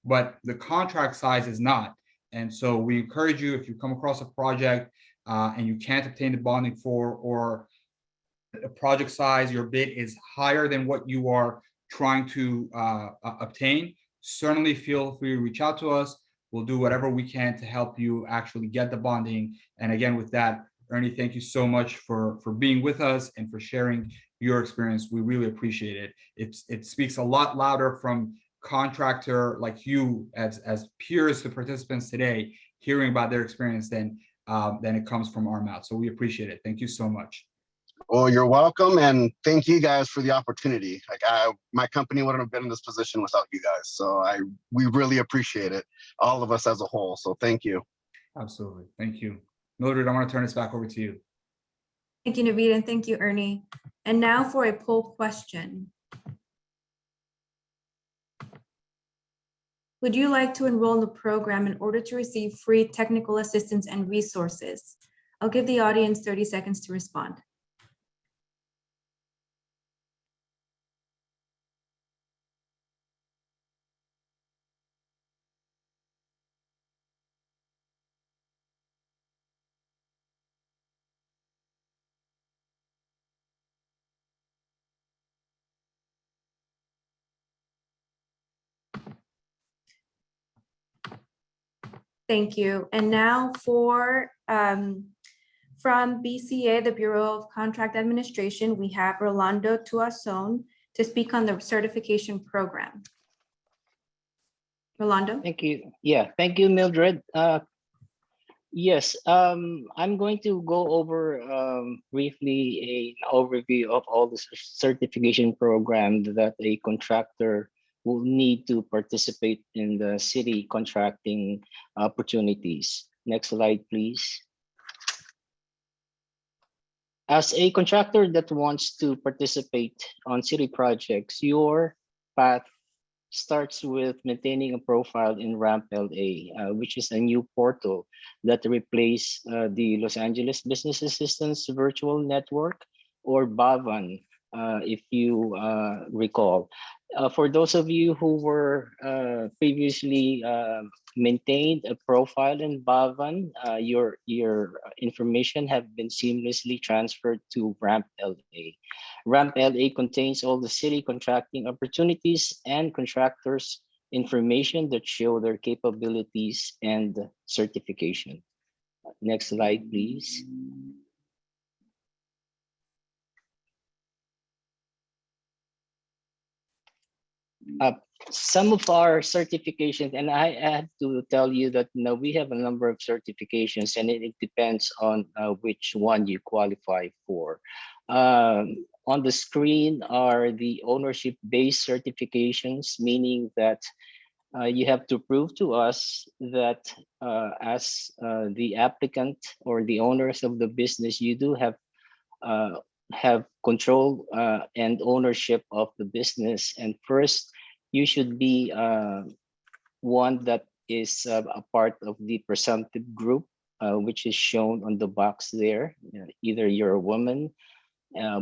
but the contract size is not. And so we encourage you, if you come across a project and you can't obtain the bonding for, or a project size, your bid is higher than what you are trying to obtain, certainly feel free to reach out to us. We'll do whatever we can to help you actually get the bonding. And again, with that, Ernie, thank you so much for being with us and for sharing your experience. We really appreciate it. It speaks a lot louder from contractor like you as peers to participants today, hearing about their experience than it comes from our mouth. So we appreciate it. Thank you so much. Well, you're welcome, and thank you guys for the opportunity. My company wouldn't have been in this position without you guys. So we really appreciate it, all of us as a whole. So thank you. Absolutely. Thank you. Mildred, I want to turn this back over to you. Thank you, Naveed, and thank you, Ernie. And now for a poll question. Would you like to enroll in the program in order to receive free technical assistance and resources? I'll give the audience 30 seconds to respond. Thank you. And now for from BCA, the Bureau of Contract Administration, we have Rolando Tuason to speak on the certification program. Rolando? Thank you. Yeah, thank you, Mildred. Yes, I'm going to go over briefly an overview of all the certification program that a contractor will need to participate in the city contracting opportunities. Next slide, please. As a contractor that wants to participate on city projects, your path starts with maintaining a profile in RAMP LA, which is a new portal that replaced the Los Angeles Business Assistance Virtual Network, or BAVAN, if you recall. For those of you who were previously maintained a profile in BAVAN, your information have been seamlessly transferred to RAMP LA. RAMP LA contains all the city contracting opportunities and contractors' information that show their capabilities and certification. Next slide, please. Some of our certifications, and I have to tell you that now we have a number of certifications, and it depends on which one you qualify for. On the screen are the ownership-based certifications, meaning that you have to prove to us that as the applicant or the owners of the business, you do have control and ownership of the business. And first, you should be one that is a part of the presumptive group, which is shown on the box there. Either you're a woman,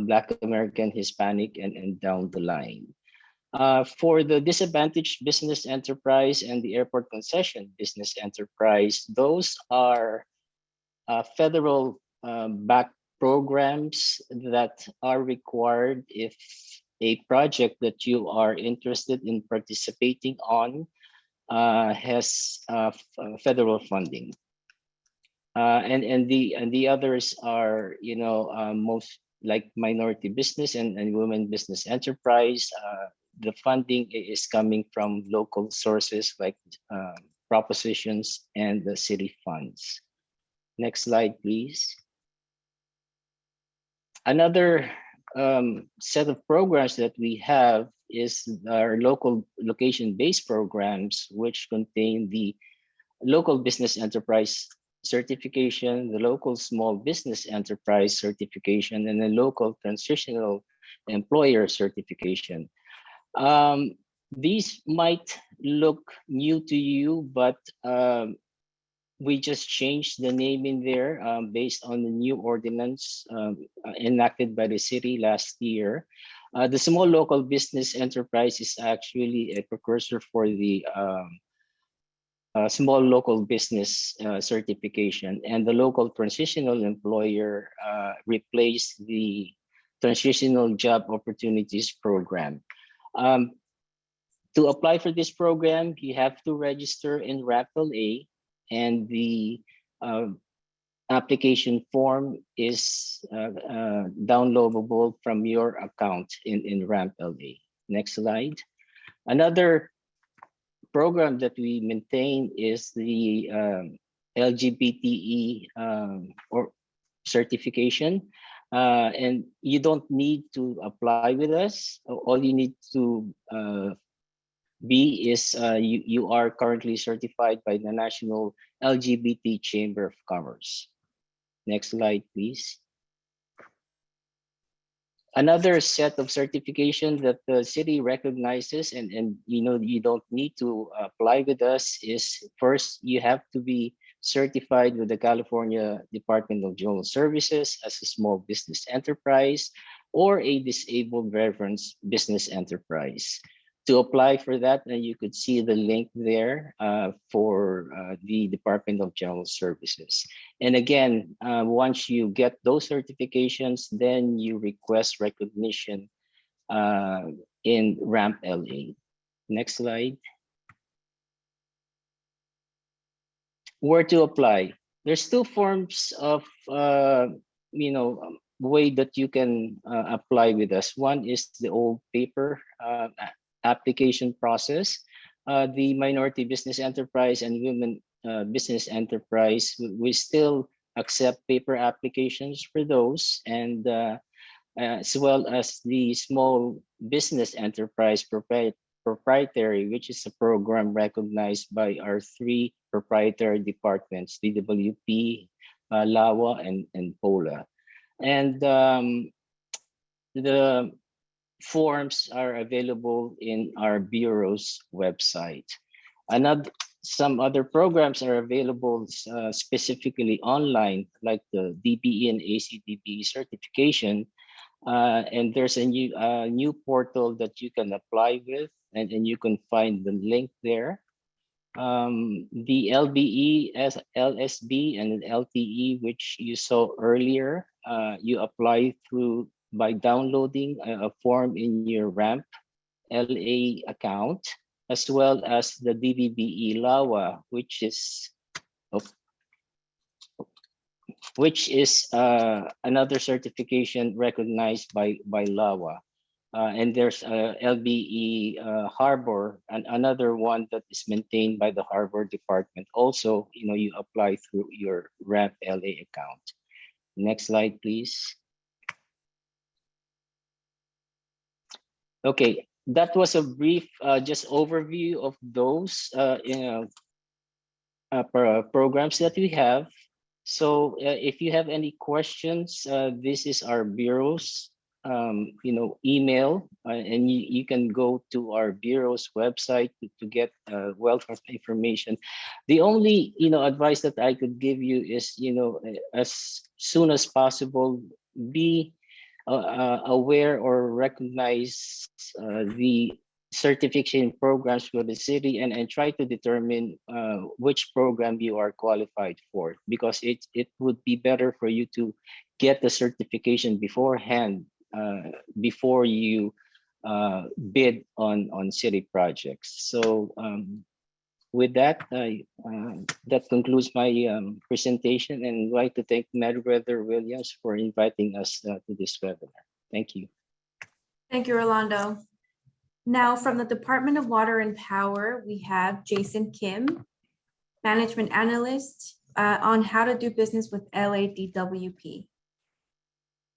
Black American, Hispanic, and down the line. For the disadvantaged business enterprise and the airport concession business enterprise, those are federal backed programs that are required if a project that you are interested in participating on has federal funding. And the others are, most like minority business and women business enterprise. The funding is coming from local sources like propositions and the city funds. Next slide, please. Another set of programs that we have is our local location-based programs, which contain the local business enterprise certification, the local small business enterprise certification, and the local transitional employer certification. These might look new to you, but we just changed the name in there based on the new ordinance enacted by the city last year. The small local business enterprise is actually a precursor for the small local business certification, and the local transitional employer replaced the transitional job opportunities program. To apply for this program, you have to register in RAPL-A, and the application form is downloadable from your account in RAMP-LA. Next slide. Another program that we maintain is the Lgbte or certification. And you don't need to apply with us. All you need to be is you are currently certified by the National LGBT Chamber of Commerce. Next slide, please. Another set of certification that the city recognizes and you don't need to apply with us is, first, you have to be certified with the California Department of General Services as a small business enterprise or a disabled veterans business enterprise. To apply for that, you could see the link there for the Department of General Services. And again, once you get those certifications, then you request recognition in RAMP-LA. Next slide. Where to apply? There's two forms of way that you can apply with us. One is the old paper application process. The minority business enterprise and women business enterprise, we still accept paper applications for those, and as well as the small business enterprise proprietary, which is a program recognized by our 3 proprietary departments, DWP, LAWA, and POLA. And the forms are available in our Bureau's website. Some other programs are available specifically online, like the DBE and ACDBE certification. And there's a new portal that you can apply with, and you can find the link there. The LBE, LSB, and LTE, which you saw earlier, you apply by downloading a form in your RAMP LA account, as well as the DBBE LAWA, which is another certification recognized by LAWA. And there's LBE Harbor, and another one that is maintained by the Harbor Department. Also, you apply through your RAMP LA account. Next slide, please. Okay, that was a brief just overview of those programs that we have. So if you have any questions, this is our Bureau's email, and you can go to our Bureau's website to get a wealth of information. The only advice that I could give you is as soon as possible, be aware or recognize the certification programs for the city, and try to determine which program you are qualified for, because it would be better for you to get the certification beforehand, before you bid on city projects. So with that, that concludes my presentation, and I'd like to thank Meriwether Williams for inviting us to this webinar. Thank you. Thank you, Rolando. Now, from the Department of Water and Power, we have Jason Kim, Management Analyst on how to do business with LADWP.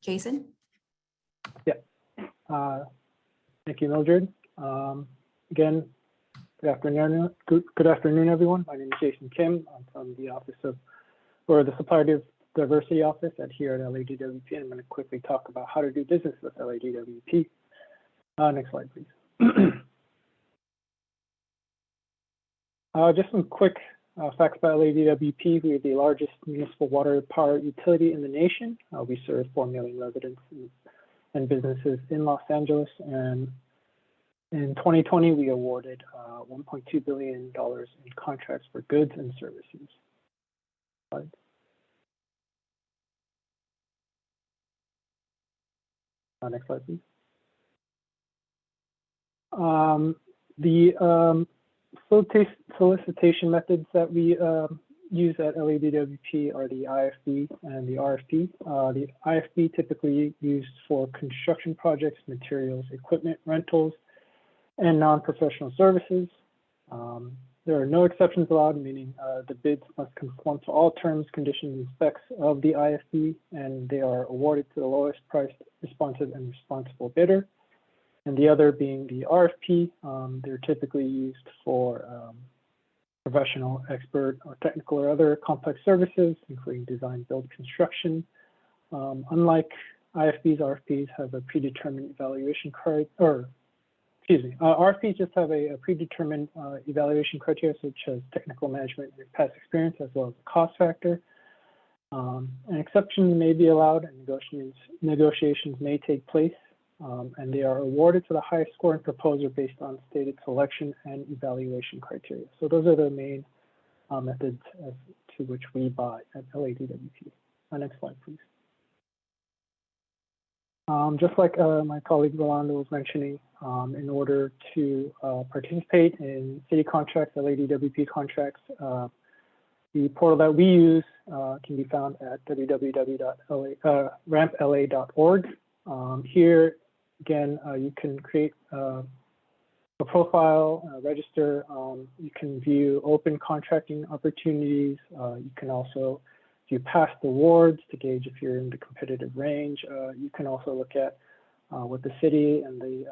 Jason? Yeah. Thank you, Mildred. Again, good afternoon, everyone. My name is Jason Kim. I'm from the the Supplier Diversity Office here at LADWP. I'm going to quickly talk about how to do business with LADWP. Next slide, please. Just some quick facts about LADWP. We are the largest municipal water power utility in the nation. We serve 4 million residents and businesses in Los Angeles. And in 2020, we awarded $1.2 billion in contracts for goods and services. Next slide, please. The solicitation methods that we use at LADWP are the IFB and the RFP. The IFB typically used for construction projects, materials, equipment rentals, and non-professional services. There are no exceptions allowed, meaning the bids must conform to all terms, conditions, and specs of the IFB, and they are awarded to the lowest priced, responsive, and responsible bidder. And the other being the RFP, they're typically used for professional, expert, or technical or other complex services, including design, build, construction. Unlike IFBs, RFPs have a predetermined evaluation criteria, RFPs just have a predetermined evaluation criteria, such as technical management and past experience, as well as the cost factor. An exception may be allowed, and negotiations may take place. And they are awarded to the highest scoring proposer based on stated selection and evaluation criteria. So those are the main methods as to which we buy at LADWP. Next slide, please. Just like my colleague Rolando was mentioning, in order to participate in city contracts, LADWP contracts, the portal that we use can be found at www.rampla.org. Here, again, you can create a a profile, register. You can view open contracting opportunities. You can also view past awards to gauge if you're in the competitive range. You can also look at what the city and the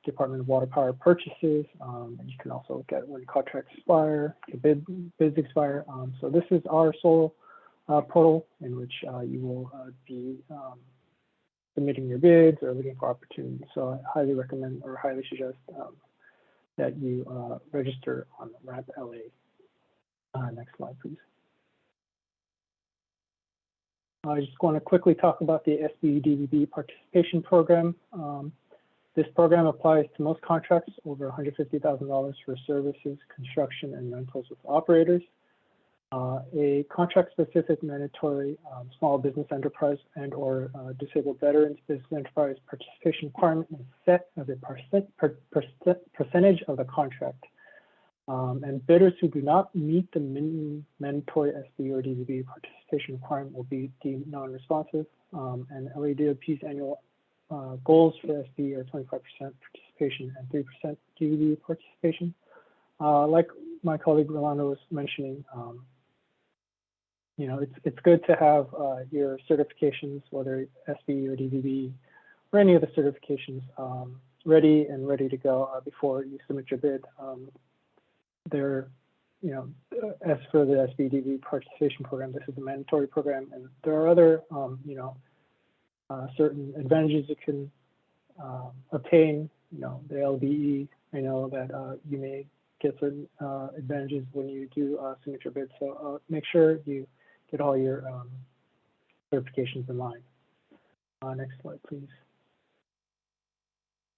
Department of Water Power purchases. And you can also look at when contracts expire, bids expire. So this is our sole portal in which you will be submitting your bids or looking for opportunities. So I highly recommend or highly suggest that you register on RAMP LA. Next slide, please. I just want to quickly talk about the Sbe Dvd Participation Program. This program applies to most contracts over $150,000 for services, construction, and rentals with operators. A contract-specific mandatory small business enterprise and or disabled veterans business enterprise participation requirement is set as a percentage of the contract. And bidders who do not meet the minimum mandatory Sbe or Dvd participation requirement will be deemed non-responsive. And LADOP's annual goals for Sbe are 25% participation and 3% Dvd participation. Like my colleague Rolando was mentioning, you know, it's good to have your certifications, whether Sbe or Dvd or any of the certifications, ready to go before you submit your bid. They're, you know, as for the Sbe Dvd Participation Program, this is a mandatory program, and there are other, you know, certain advantages you can obtain. You know, the LBE. I know that you may get certain advantages when you do submit your bid. So make sure you get all your certifications in line. Next slide, please.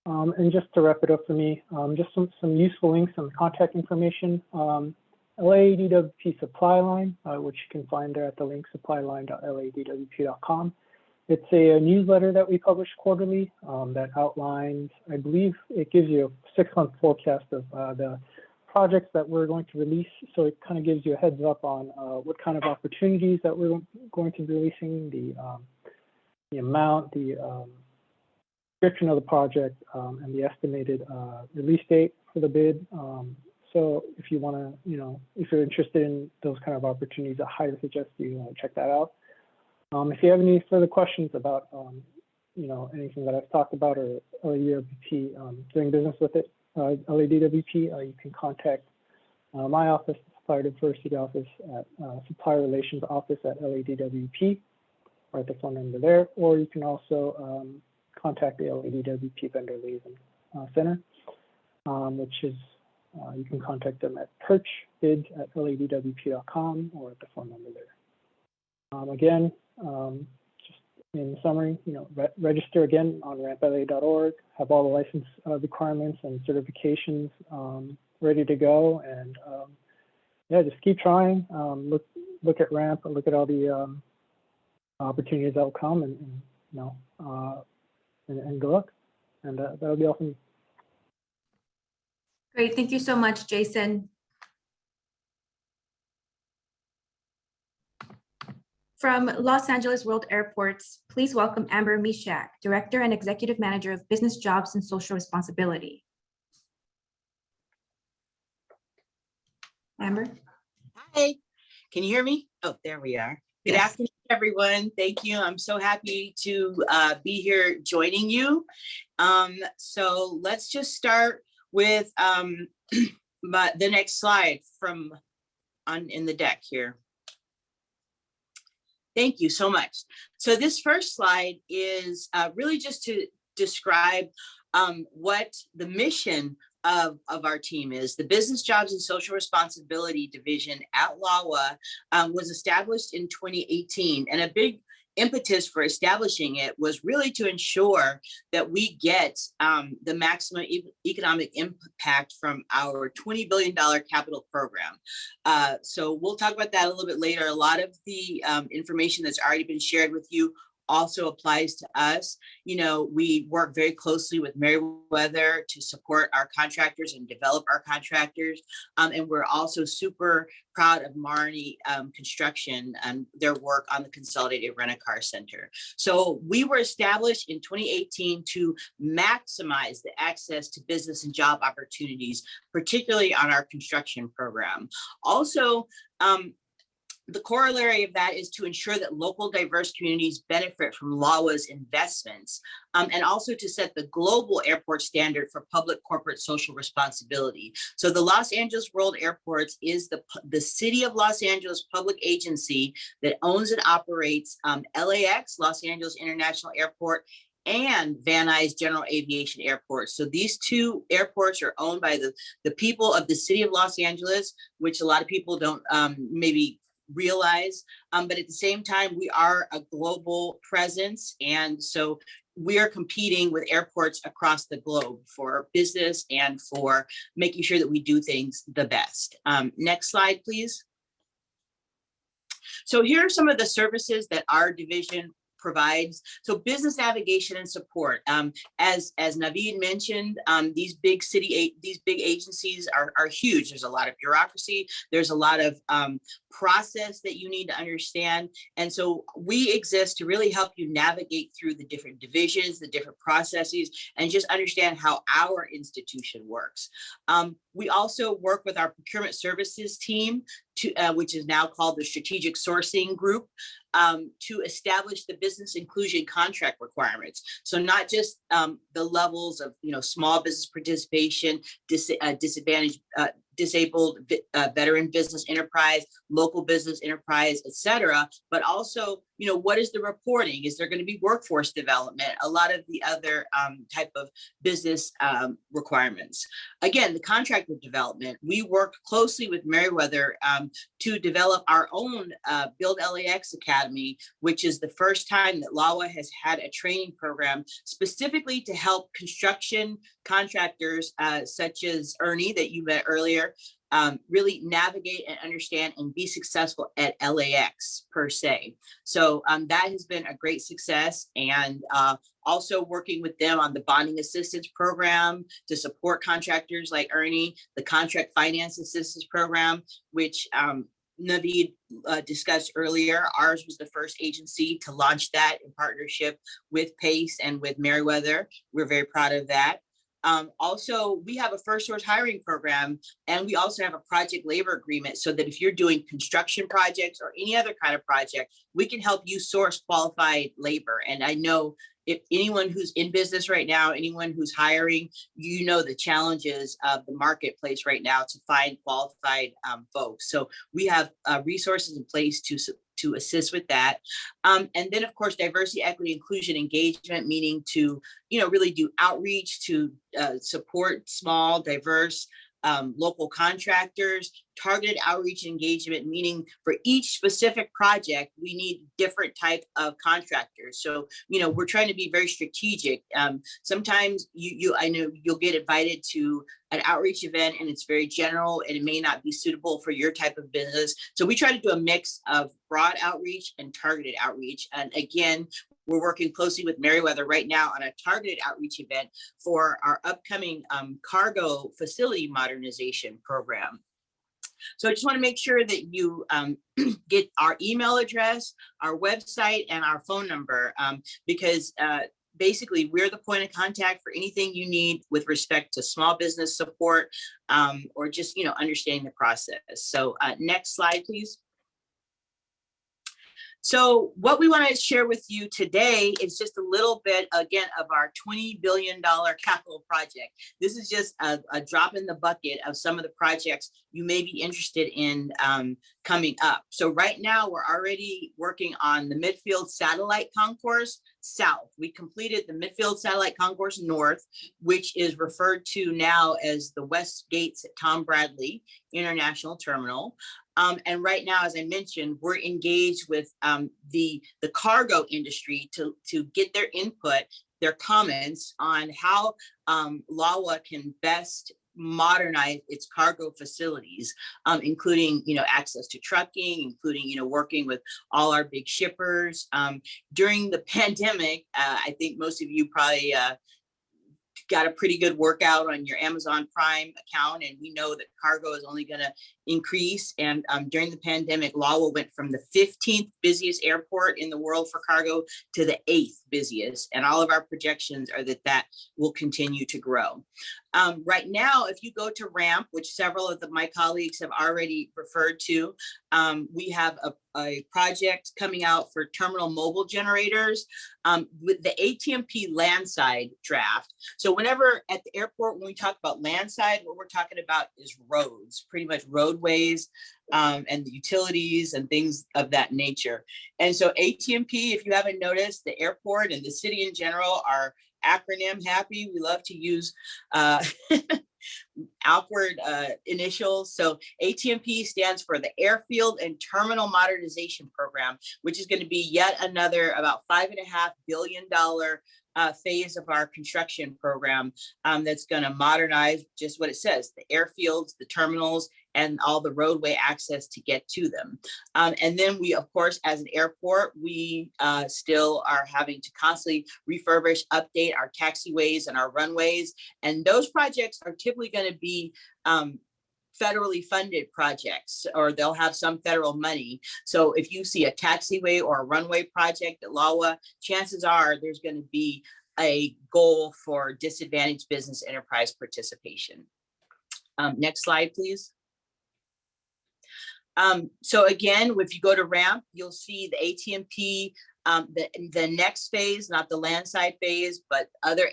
And just to wrap it up for me, just some useful links and contact information. LADWP supply line, which you can find there at the link supplyline.ladwp.com. It's a newsletter that we publish quarterly that outlines, I believe it gives you a 6-month forecast of the projects that we're going to release. So it kind of gives you a heads up on what kind of opportunities that we're going to be releasing, the amount, the description of the project, and the estimated release date for the bid. So if you want to, you know, if you're interested in those kind of opportunities, I highly suggest you check that out. If you have any further questions about, you know, anything that I've talked about or LADWP doing business with it, LADWP, you can contact my office, the Supplier Diversity Office at Supplier Relations Office at LADWP, or at the phone number there, or you can also contact the LADWP Vendor Liaison Center, which is, you can contact them at purchbids@ladwp.com or at the phone number there. Again, just in summary, you know, register again on rampla.org, have all the license requirements and certifications ready to go, and yeah, just keep trying. Look at RAMP, look at all the opportunities that will come, and you know, and good luck. And that'll be all from me. Great, thank you so much, Jason. From Los Angeles World Airports, please welcome Amber Meshach, Director and Executive Manager of Business Jobs and Social Responsibility. Amber? Hi, can you hear me? Oh, there we are. Good Yes. afternoon, everyone. Thank you. I'm so happy to be here joining you. So let's just start with the next slide from in the deck here. Thank you so much. So this first slide is really just to describe what the mission of our team is. The Business Jobs and Social Responsibility Division at LAWA was established in 2018, and a big impetus for establishing it was really to ensure that we get the maximum economic impact from our $20 billion capital program. So we'll talk about that a little bit later. A lot of the information that's already been shared with you also applies to us. You know, we work very closely with Meriwether to support our contractors and develop our contractors. And we're also super proud of Marnie Construction and their work on the Consolidated Rent-A-Car Center. So we were established in 2018 to maximize the access to business and job opportunities, particularly on our construction program. Also, the corollary of that is to ensure that local diverse communities benefit from LAWA's investments, and also to set the global airport standard for public corporate social responsibility. So the Los Angeles World Airports is the City of Los Angeles public agency that owns and operates LAX, Los Angeles International Airport, and Van Nuys General Aviation Airport. So these two airports are owned by the people of the City of Los Angeles, which a lot of people don't maybe realize, but at the same time, we are a global presence. And so we are competing with airports across the globe for business and for making sure that we do things the best. Next slide, please. So here are some of the services that our division provides. So business navigation and support. As Naveed mentioned, these big agencies are huge. There's a lot of bureaucracy. There's a lot of process that you need to understand. And so we exist to really help you navigate through the different divisions, the different processes, and just understand how our institution works. We also work with our procurement services team, which is now called the Strategic Sourcing Group, to establish the business inclusion contract requirements. So not just the levels of small business participation, disabled veteran business enterprise, local business enterprise, et cetera, but also, what is the reporting? Is there going to be workforce development? A lot of the other type of business requirements. Again, the contractor development, we work closely with Meriwether to develop our own Build LAX Academy, which is the first time that LAWA has had a training program specifically to help construction contractors such as Ernie that you met earlier, really navigate and understand and be successful at LAX per se. So that has been a great success, and also working with them on the bonding assistance program to support contractors like Ernie, the contract finance assistance program, which Naveed discussed earlier. Ours was the first agency to launch that in partnership with PACE and with Meriwether. We're very proud of that. Also, we have a first source hiring program, and we also have a project labor agreement so that if you're doing construction projects or any other kind of project, we can help you source qualified labor. And I know if anyone who's in business right now, anyone who's hiring, the challenges of the marketplace right now to find qualified folks. So we have resources in place to assist with that. And then of course, diversity, equity, inclusion, engagement, meaning to, really do outreach to support small, diverse, local contractors, targeted outreach engagement, meaning for each specific project, we need different type of contractors. So, we're trying to be very strategic. Sometimes I know you'll get invited to an outreach event and it's very general and it may not be suitable for your type of business. So we try to do a mix of broad outreach and targeted outreach. And again, we're working closely with Meriwether right now on a targeted outreach event for our upcoming cargo facility modernization program. So I just want to make sure that you get our email address, our website, and our phone number, because basically we're the point of contact for anything you need with respect to small business support or just, understanding the process. So next slide, please. So what we want to share with you today is just a little bit, again, of our $20 billion capital project. This is just a drop in the bucket of some of the projects you may be interested in coming up. So right now, we're already working on the Midfield Satellite Concourse South. We completed the Midfield Satellite Concourse North, which is referred to now as the West Gates at Tom Bradley International Terminal. And right now, as I mentioned, we're engaged with the cargo industry to get their input, their comments on how LAWA can best modernize its cargo facilities, including, access to trucking, including, working with all our big shippers. During the pandemic, I think most of you probably got a pretty good workout on your Amazon Prime account, and we know that cargo is only going to increase. And during the pandemic, Lawa went from the 15th busiest airport in the world for cargo to the 8th busiest, and all of our projections are that that will continue to grow. Right now, if you go to RAMP, which several of my colleagues have already referred to, we have a project coming out for terminal mobile generators with the ATMP landside draft. So whenever at the airport, when we talk about landside, what we're talking about is roads, pretty much roadways and the utilities and things of that nature. And so ATMP, if you haven't noticed, the airport and the city in general are acronym happy. We love to use awkward initials. So ATMP stands for the Airfield and Terminal Modernization Program, which is going to be yet another about $5.5 billion phase of our construction program that's going to modernize just what it says, the airfields, the terminals, and all the roadway access to get to them. And then we, of course, as an airport, we still are having to constantly refurbish, update our taxiways and our runways. And those projects are typically going to be federally funded projects, or they'll have some federal money. So if you see a taxiway or a runway project at LAWA, chances are there's going to be a goal for disadvantaged business enterprise participation. Next slide, please. So again, if you go to RAMP, you'll see the ATMP, the next phase, not the landside phase, but other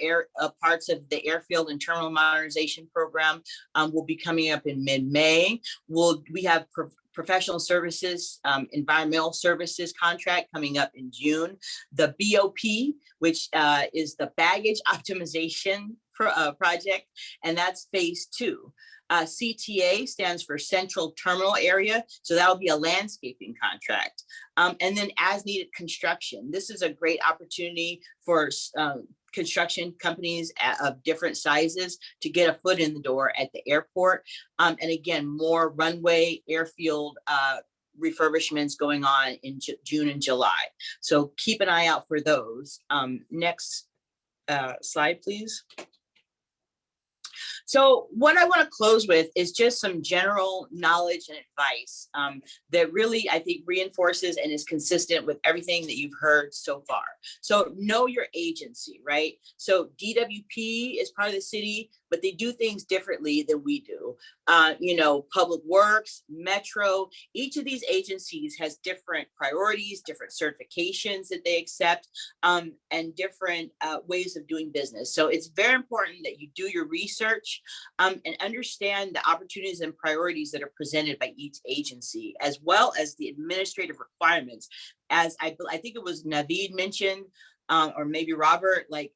parts of the airfield and terminal modernization program will be coming up in mid-May. We have professional services, environmental services contract coming up in June. The BOP, which is the baggage optimization project, and that's phase 2. CTA stands for Central Terminal Area, so that'll be a landscaping contract. And then as needed construction. This is a great opportunity for construction companies of different sizes to get a foot in the door at the airport. And again, more runway, airfield refurbishments going on in June and July. So keep an eye out for those. Next slide, please. So what I want to close with is just some general knowledge and advice that really, I think, reinforces and is consistent with everything that you've heard so far. So know your agency, right? So DWP is part of the city, but they do things differently than we do. Public Works, Metro, each of these agencies has different priorities, different certifications that they accept, and different ways of doing business. So it's very important that you do your research and understand the opportunities and priorities that are presented by each agency, as well as the administrative requirements. As I think it was Naveed mentioned, or maybe Robert, like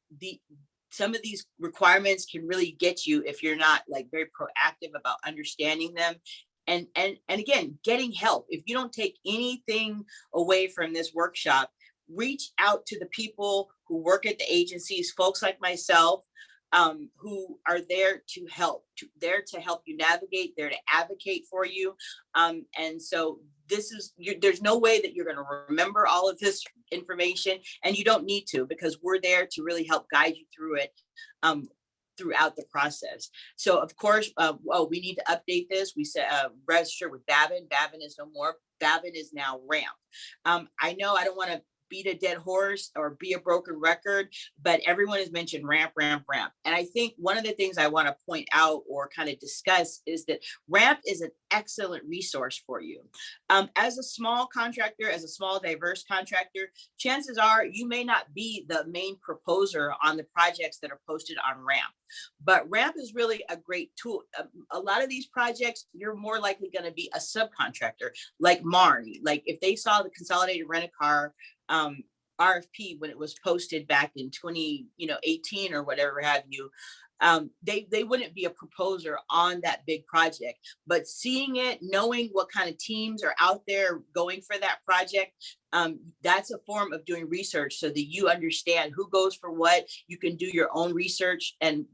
some of these requirements can really get you if you're not very proactive about understanding them. And again, getting help. If you don't take anything away from this workshop, reach out to the people who work at the agencies, folks like myself, who are there to help you navigate, there to advocate for you. And so there's no way that you're going to remember all of this information, and you don't need to, because we're there to really help guide you through it throughout the process. So of course, we need to update this. We said register with Babin. Babin is no more. Babin is now RAMP. I know I don't want to beat a dead horse or be a broken record, but everyone has mentioned RAMP. And I think one of the things I want to point out or kind of discuss is that RAMP is an excellent resource for you. As a small contractor, as a small diverse contractor, chances are you may not be the main proposer on the projects that are posted on RAMP. But RAMP is really a great tool. A lot of these projects, you're more likely going to be a subcontractor, like Marnie. Like if they saw the Consolidated Rent-A-Car RFP when it was posted back in 2018 or whatever have you, they wouldn't be a proposer on that big project. But seeing it, knowing what kind of teams are out there going for that project, that's a form of doing research so that you understand who goes for what. You can do your own research and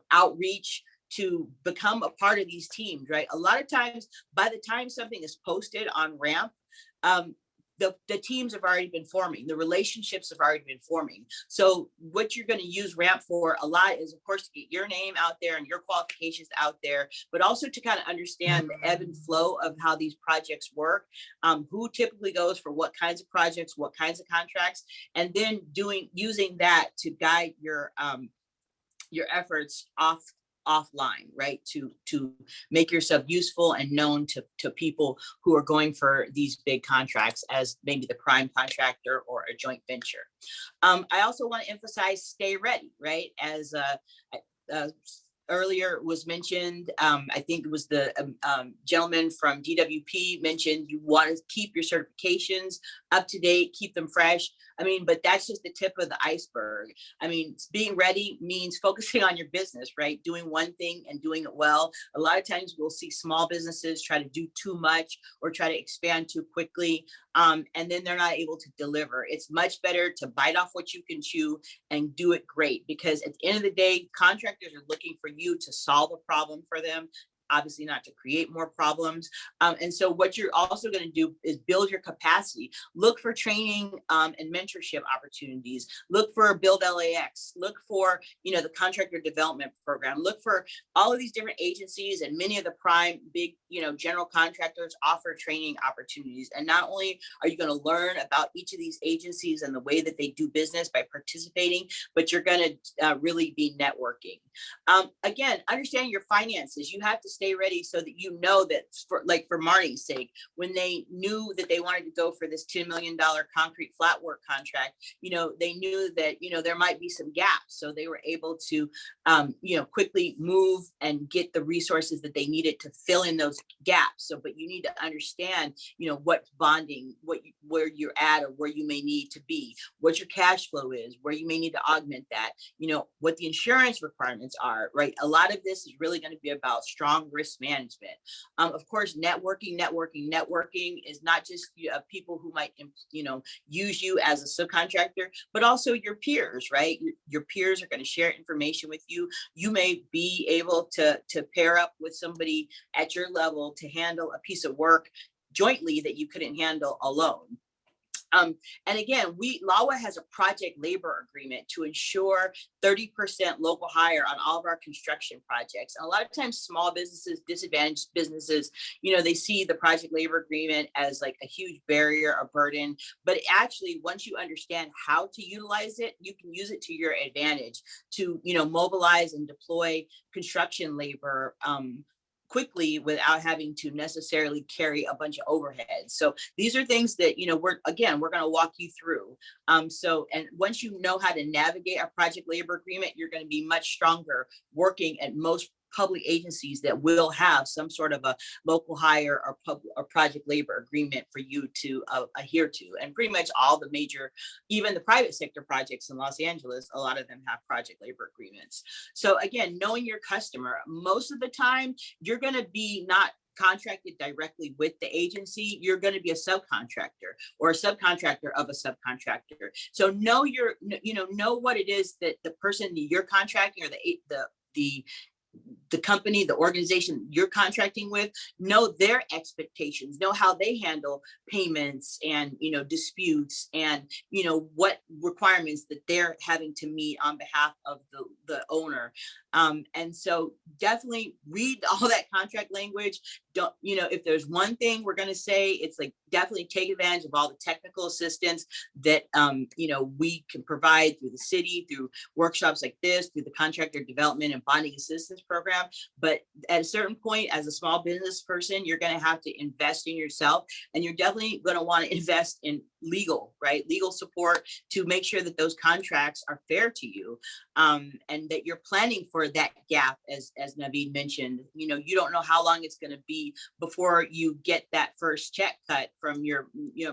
outreach to become a part of these teams, right? A lot of times, by the time something is posted on Ramp, the teams have already been forming, the relationships have already been forming. So what you're going to use Ramp for a lot is, of course, to get your name out there and your qualifications out there, but also to kind of understand the ebb and flow of how these projects work, who typically goes for what kinds of projects, what kinds of contracts, and then using that to guide your efforts offline, right? To make yourself useful and known to people who are going for these big contracts as maybe the prime contractor or a joint venture. I also want to emphasize stay ready, right? As earlier was mentioned, I think it was the gentleman from DWP mentioned you want to keep your certifications up to date, keep them fresh. I mean, but that's just the tip of the iceberg. I mean, being ready means focusing on your business, right? Doing one thing and doing it well. A lot of times we'll see small businesses try to do too much or try to expand too quickly, and then they're not able to deliver. It's much better to bite off what you can chew and do it great, because at the end of the day, contractors are looking for you to solve a problem for them, obviously not to create more problems. And so what you're also going to do is build your capacity. Look for training and mentorship opportunities. Look for Build LAX. Look for, the Contractor Development Program. Look for all of these different agencies, and many of the prime big, general contractors offer training opportunities. And not only are you going to learn about each of these agencies and the way that they do business by participating, but you're going to really be networking. Again, understanding your finances. You have to stay ready so that you know that, for Marty's sake, when they knew that they wanted to go for this $10 million concrete flat work contract, they knew that, there might be some gaps. So they were able to, quickly move and get the resources that they needed to fill in those gaps. So, but you need to understand, what bonding, where you're at or where you may need to be, what your cash flow is, where you may need to augment that, what the insurance requirements are, right? A lot of this is really going to be about strong risk management. Of course, networking is not just people who might, use you as a subcontractor, but also your peers, right? Your peers are going to share information with you. You may be able to pair up with somebody at your level to handle a piece of work jointly that you couldn't handle alone. And again, LAWA has a project labor agreement to ensure 30% local hire on all of our construction projects. And a lot of times small businesses, disadvantaged businesses, they see the project labor agreement as like a huge barrier or burden. But actually, once you understand how to utilize it, you can use it to your advantage to, mobilize and deploy construction labor quickly without having to necessarily carry a bunch of overhead. So these are things that, we're going to walk you through. And once you know how to navigate a project labor agreement, you're going to be much stronger working at most public agencies that will have some sort of a local hire or project labor agreement for you to adhere to. And pretty much all the major, even the private sector projects in Los Angeles, a lot of them have project labor agreements. So again, knowing your customer, most of the time, you're going to be not contracted directly with the agency. You're going to be a subcontractor or a subcontractor of a subcontractor. So know what it is that the person you're contracting or the company, the organization you're contracting with, know their expectations, know how they handle payments and, disputes and, what requirements that they're having to meet on behalf of the owner. And so definitely read all that contract language. Don't, if there's one thing we're going to say, it's like definitely take advantage of all the technical assistance that, we can provide through the city, through workshops like this, through the Contractor Development and Bonding Assistance Program. But at a certain point, as a small business person, you're going to have to invest in yourself, and you're definitely going to want to invest in legal support to make sure that those contracts are fair to you, and that you're planning for that gap, as Naveed mentioned. You don't know how long it's going to be before you get that first check cut from your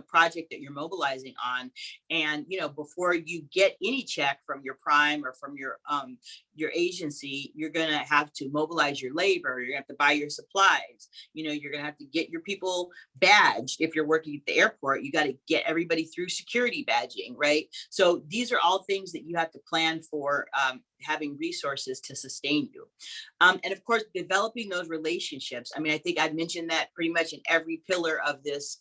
project that you're mobilizing on, and before you get any check from your prime or from your agency, you're going to have have to mobilize your labor. You're gonna have to buy your supplies. You're gonna have to get your people badged. If you're working at the airport, you got to get everybody through security badging, right? So these are all things that you have to plan for, having resources to sustain you. And of course, developing those relationships. I mean, I think I've mentioned that pretty much in every pillar of this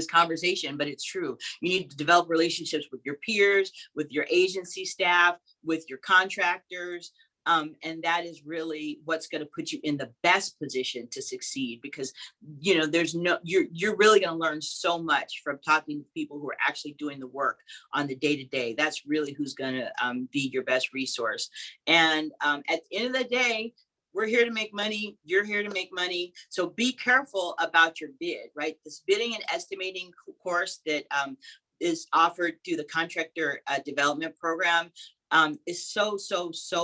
conversation, but it's true. You need to develop relationships with your peers, with your agency staff, with your contractors. And that is really what's going to put you in the best position to succeed, because you're really going to learn so much from talking to people who are actually doing the work on the day-to-day. That's really who's going to be your best resource. And at the end of the day, we're here to make money. You're here to make money. So be careful about your bid, right? This bidding and estimating course that is offered through the Contractor Development Program is so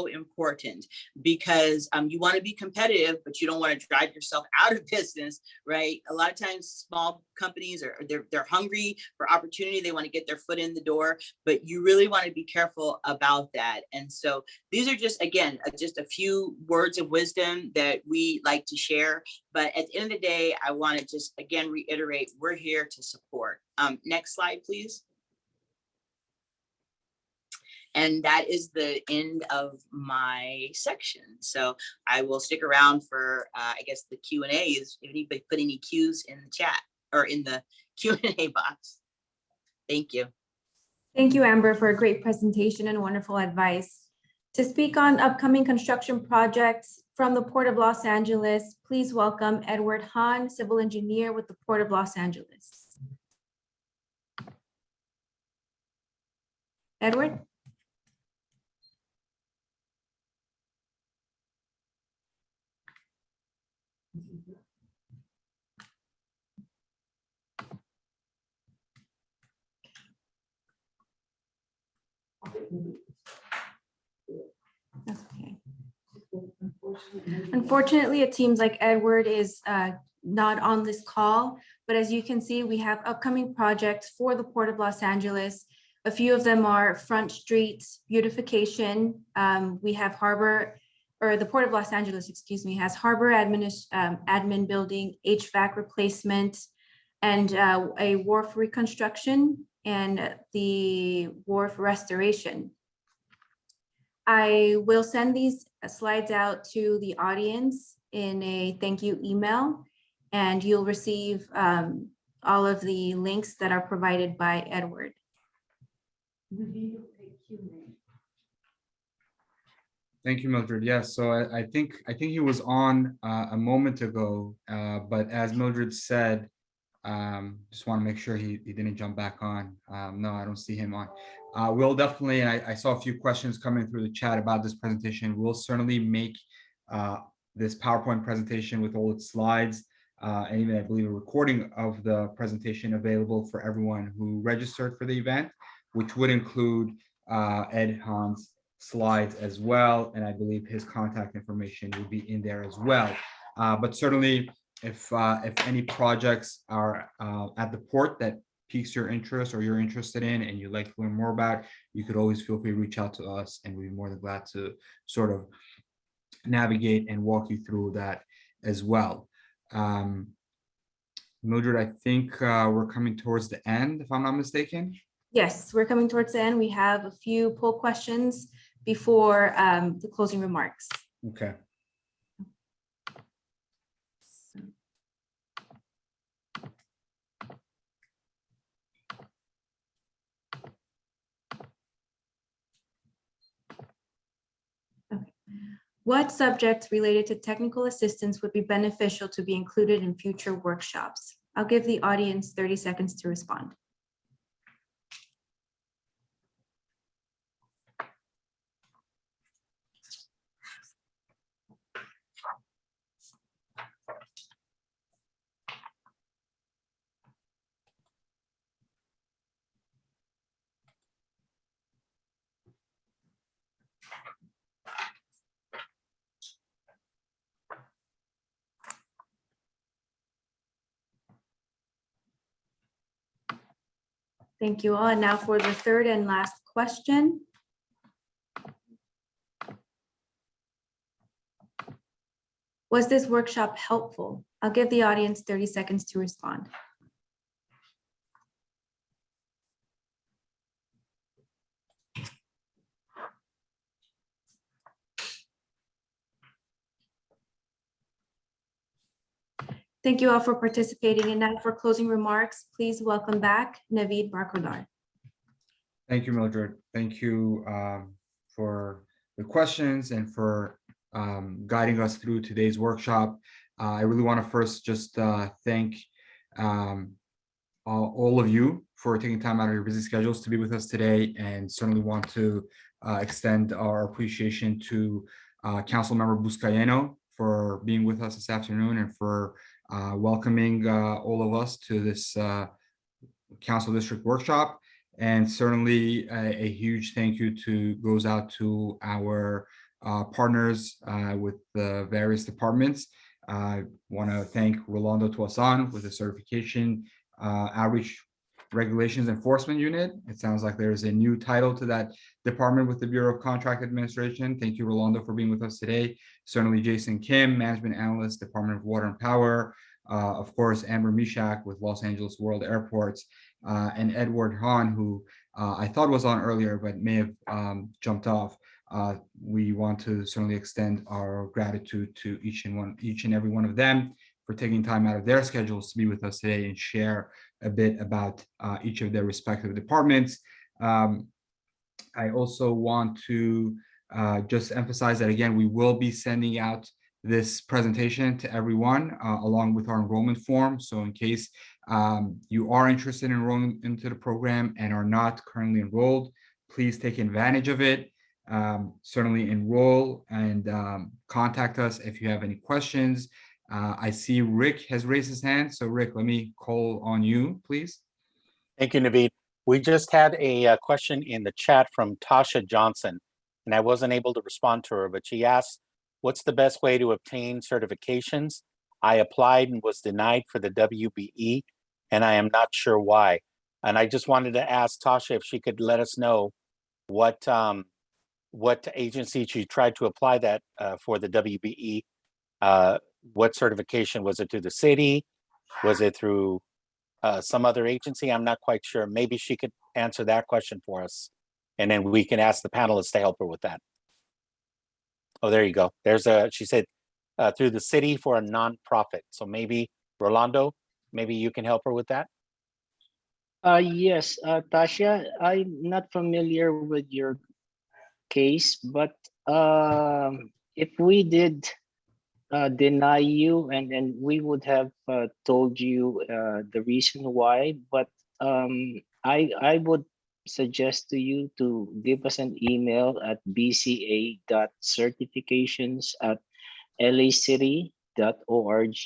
important, because you want to be competitive, but you don't want to drive yourself out of business, right? A lot of times small companies they're hungry for opportunity. They want to get their foot in the door, but you really want to be careful about that. And so these are just, again, just a few words of wisdom that we like to share. But at the end of the day, I want to just, again, reiterate, we're here to support. Next slide, please. And that is the end of my section. So I will stick around for, I guess, the Q&As. If anybody put any Q's in the chat or in the Q&A box. Thank you. Thank you, Amber, for a great presentation and wonderful advice. To speak on upcoming construction projects from the Port of Los Angeles, please welcome Edward Hahn, Civil Engineer with the Port of Los Angeles. Edward? That's okay. Unfortunately, it seems like Edward is not on this call, but as you can see, we have upcoming projects for the Port of Los Angeles. A few of them are Front Street beautification. We have the Port of Los Angeles, excuse me, has harbor admin building, HVAC replacement, and a wharf reconstruction and the wharf restoration. I will send these slides out to the audience in a thank you email, and you'll receive all of the links that are provided by Edward. Thank you, Mildred. Yes, so I think he was on a moment ago, but as Mildred said, just want to make sure he didn't jump back on. No, I don't see him on. We'll definitely, and I saw a few questions coming through the chat about this presentation. We'll certainly make this PowerPoint presentation with all its slides, and even I believe a recording of the presentation available for everyone who registered for the event, which would include Ed Hahn's slides as well, and I believe his contact information will be in there as well. But certainly, if any projects are at the port that piques your interest or you're interested in and you'd like to learn more about, you could always feel free to reach out to us, and we'd be more than glad to sort of navigate and walk you through that as well. Mildred, I think we're coming towards the end, if I'm not mistaken. Yes, we're coming towards the end. We have a few poll questions before the closing remarks. Okay. What subjects related to technical assistance would be beneficial to be included in future workshops? I'll give the audience 30 seconds to respond. Thank you all. And now for the third and last question. Was this workshop helpful? I'll give the audience 30 seconds to respond. Thank you all for participating. And now for closing remarks, please welcome back Naveed Barkhordar. Thank you, Mildred. Thank you for the questions and for guiding us through today's workshop. I really want to first just thank all of you for taking time out of your busy schedules to be with us today, and certainly want to extend our appreciation to Councilmember Buscaino for being with us this afternoon and for welcoming all of us to this Council District workshop. And certainly a huge thank you goes out to our partners with the various departments. I want to thank Rolando Tuasan with the Certification Outreach Regulations Enforcement Unit. It sounds like there's a new title to that department with the Bureau of Contract Administration. Thank you, Rolando, for being with us today. Certainly Jason Kim, Management Analyst, Department of Water and Power. Of course, Amber Meshach with Los Angeles World Airports, and Edward Hahn, who I thought was on earlier, but may have jumped off. We want to certainly extend our gratitude to each and every one of them for taking time out of their schedules to be with us today and share a bit about each of their respective departments. I also want to just emphasize that, again, we will be sending out this presentation to everyone along with our enrollment form. So in case you are interested in enrolling into the program and are not currently enrolled, please take advantage of it. Certainly enroll and contact us if you have any questions. I see Rick has raised his hand. So Rick, let me call on you, please. Thank you, Naveed. We just had a question in the chat from Tasha Johnson, and I wasn't able to respond to her, but she asked, what's the best way to obtain certifications? I applied and was denied for the WBE, and I am not sure why. And I just wanted to ask Tasha if she could let us know what agency she tried to apply that for the WBE. What certification? Was it through the city? Was it through some other agency? I'm not quite sure. Maybe she could answer that question for us, and then we can ask the panelists to help her with that. Oh, there you go. She said through the city for a nonprofit. So maybe Rolando, maybe you can help her with that. Yes, Tasha, I'm not familiar with your case, but if we did deny you, and we would have told you the reason why, but I would suggest to you to give us an email at bca.certifications@lacity.org.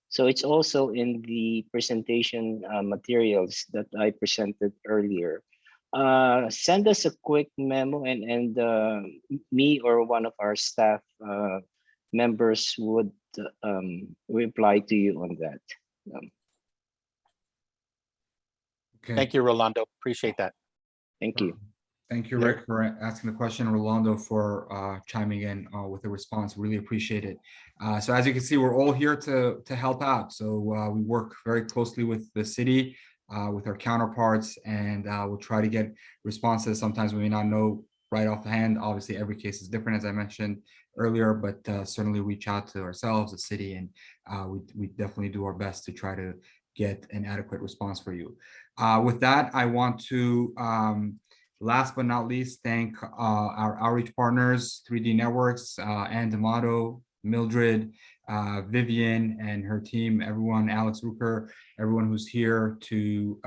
So it's also in the presentation materials that I presented earlier. Send us a quick memo, and me or one of our staff members would reply to you on that. Okay. Thank you, Rolando. Appreciate that. Thank you. Thank you, Rick, for asking the question. Rolando for chiming in with a response. Really appreciate it. So as you can see, we're all here to help out. So we work very closely with the city, with our counterparts, and we'll try to get responses. Sometimes we may not know right off the hand. Obviously, every case is different, as I mentioned earlier, but certainly reach out to ourselves, the city, and we definitely do our best to try to get an adequate response for you. With that, I want to, last but not least, thank our outreach partners, 3D Networks, Ann D'Amato, Mildred, Vivian and her team, everyone, Alex Rucker, everyone who's here to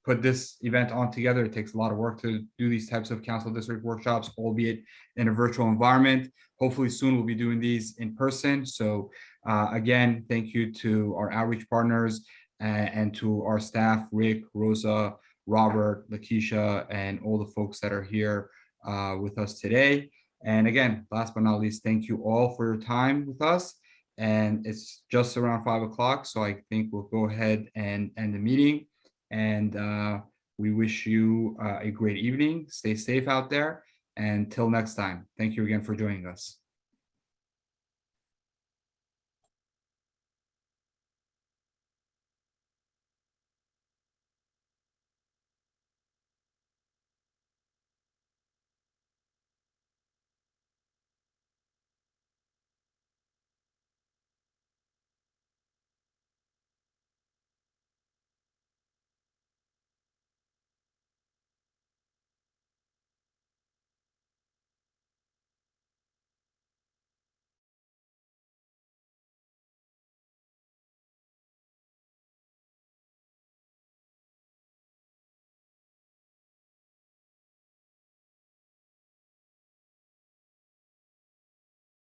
put this event on together. It takes a lot of work to do these types of council district workshops, albeit in a virtual environment. Hopefully soon we'll be doing these in person. So again, thank you to our outreach partners and to our staff, Rick, Rosa, Robert, Lakeisha, and all the folks that are here with us today. And again, last but not least, thank you all for your time with us. And it's just around 5 o'clock, so I think we'll go ahead and end the meeting. And we wish you a great evening. Stay safe out there. And till next time, thank you again for joining us.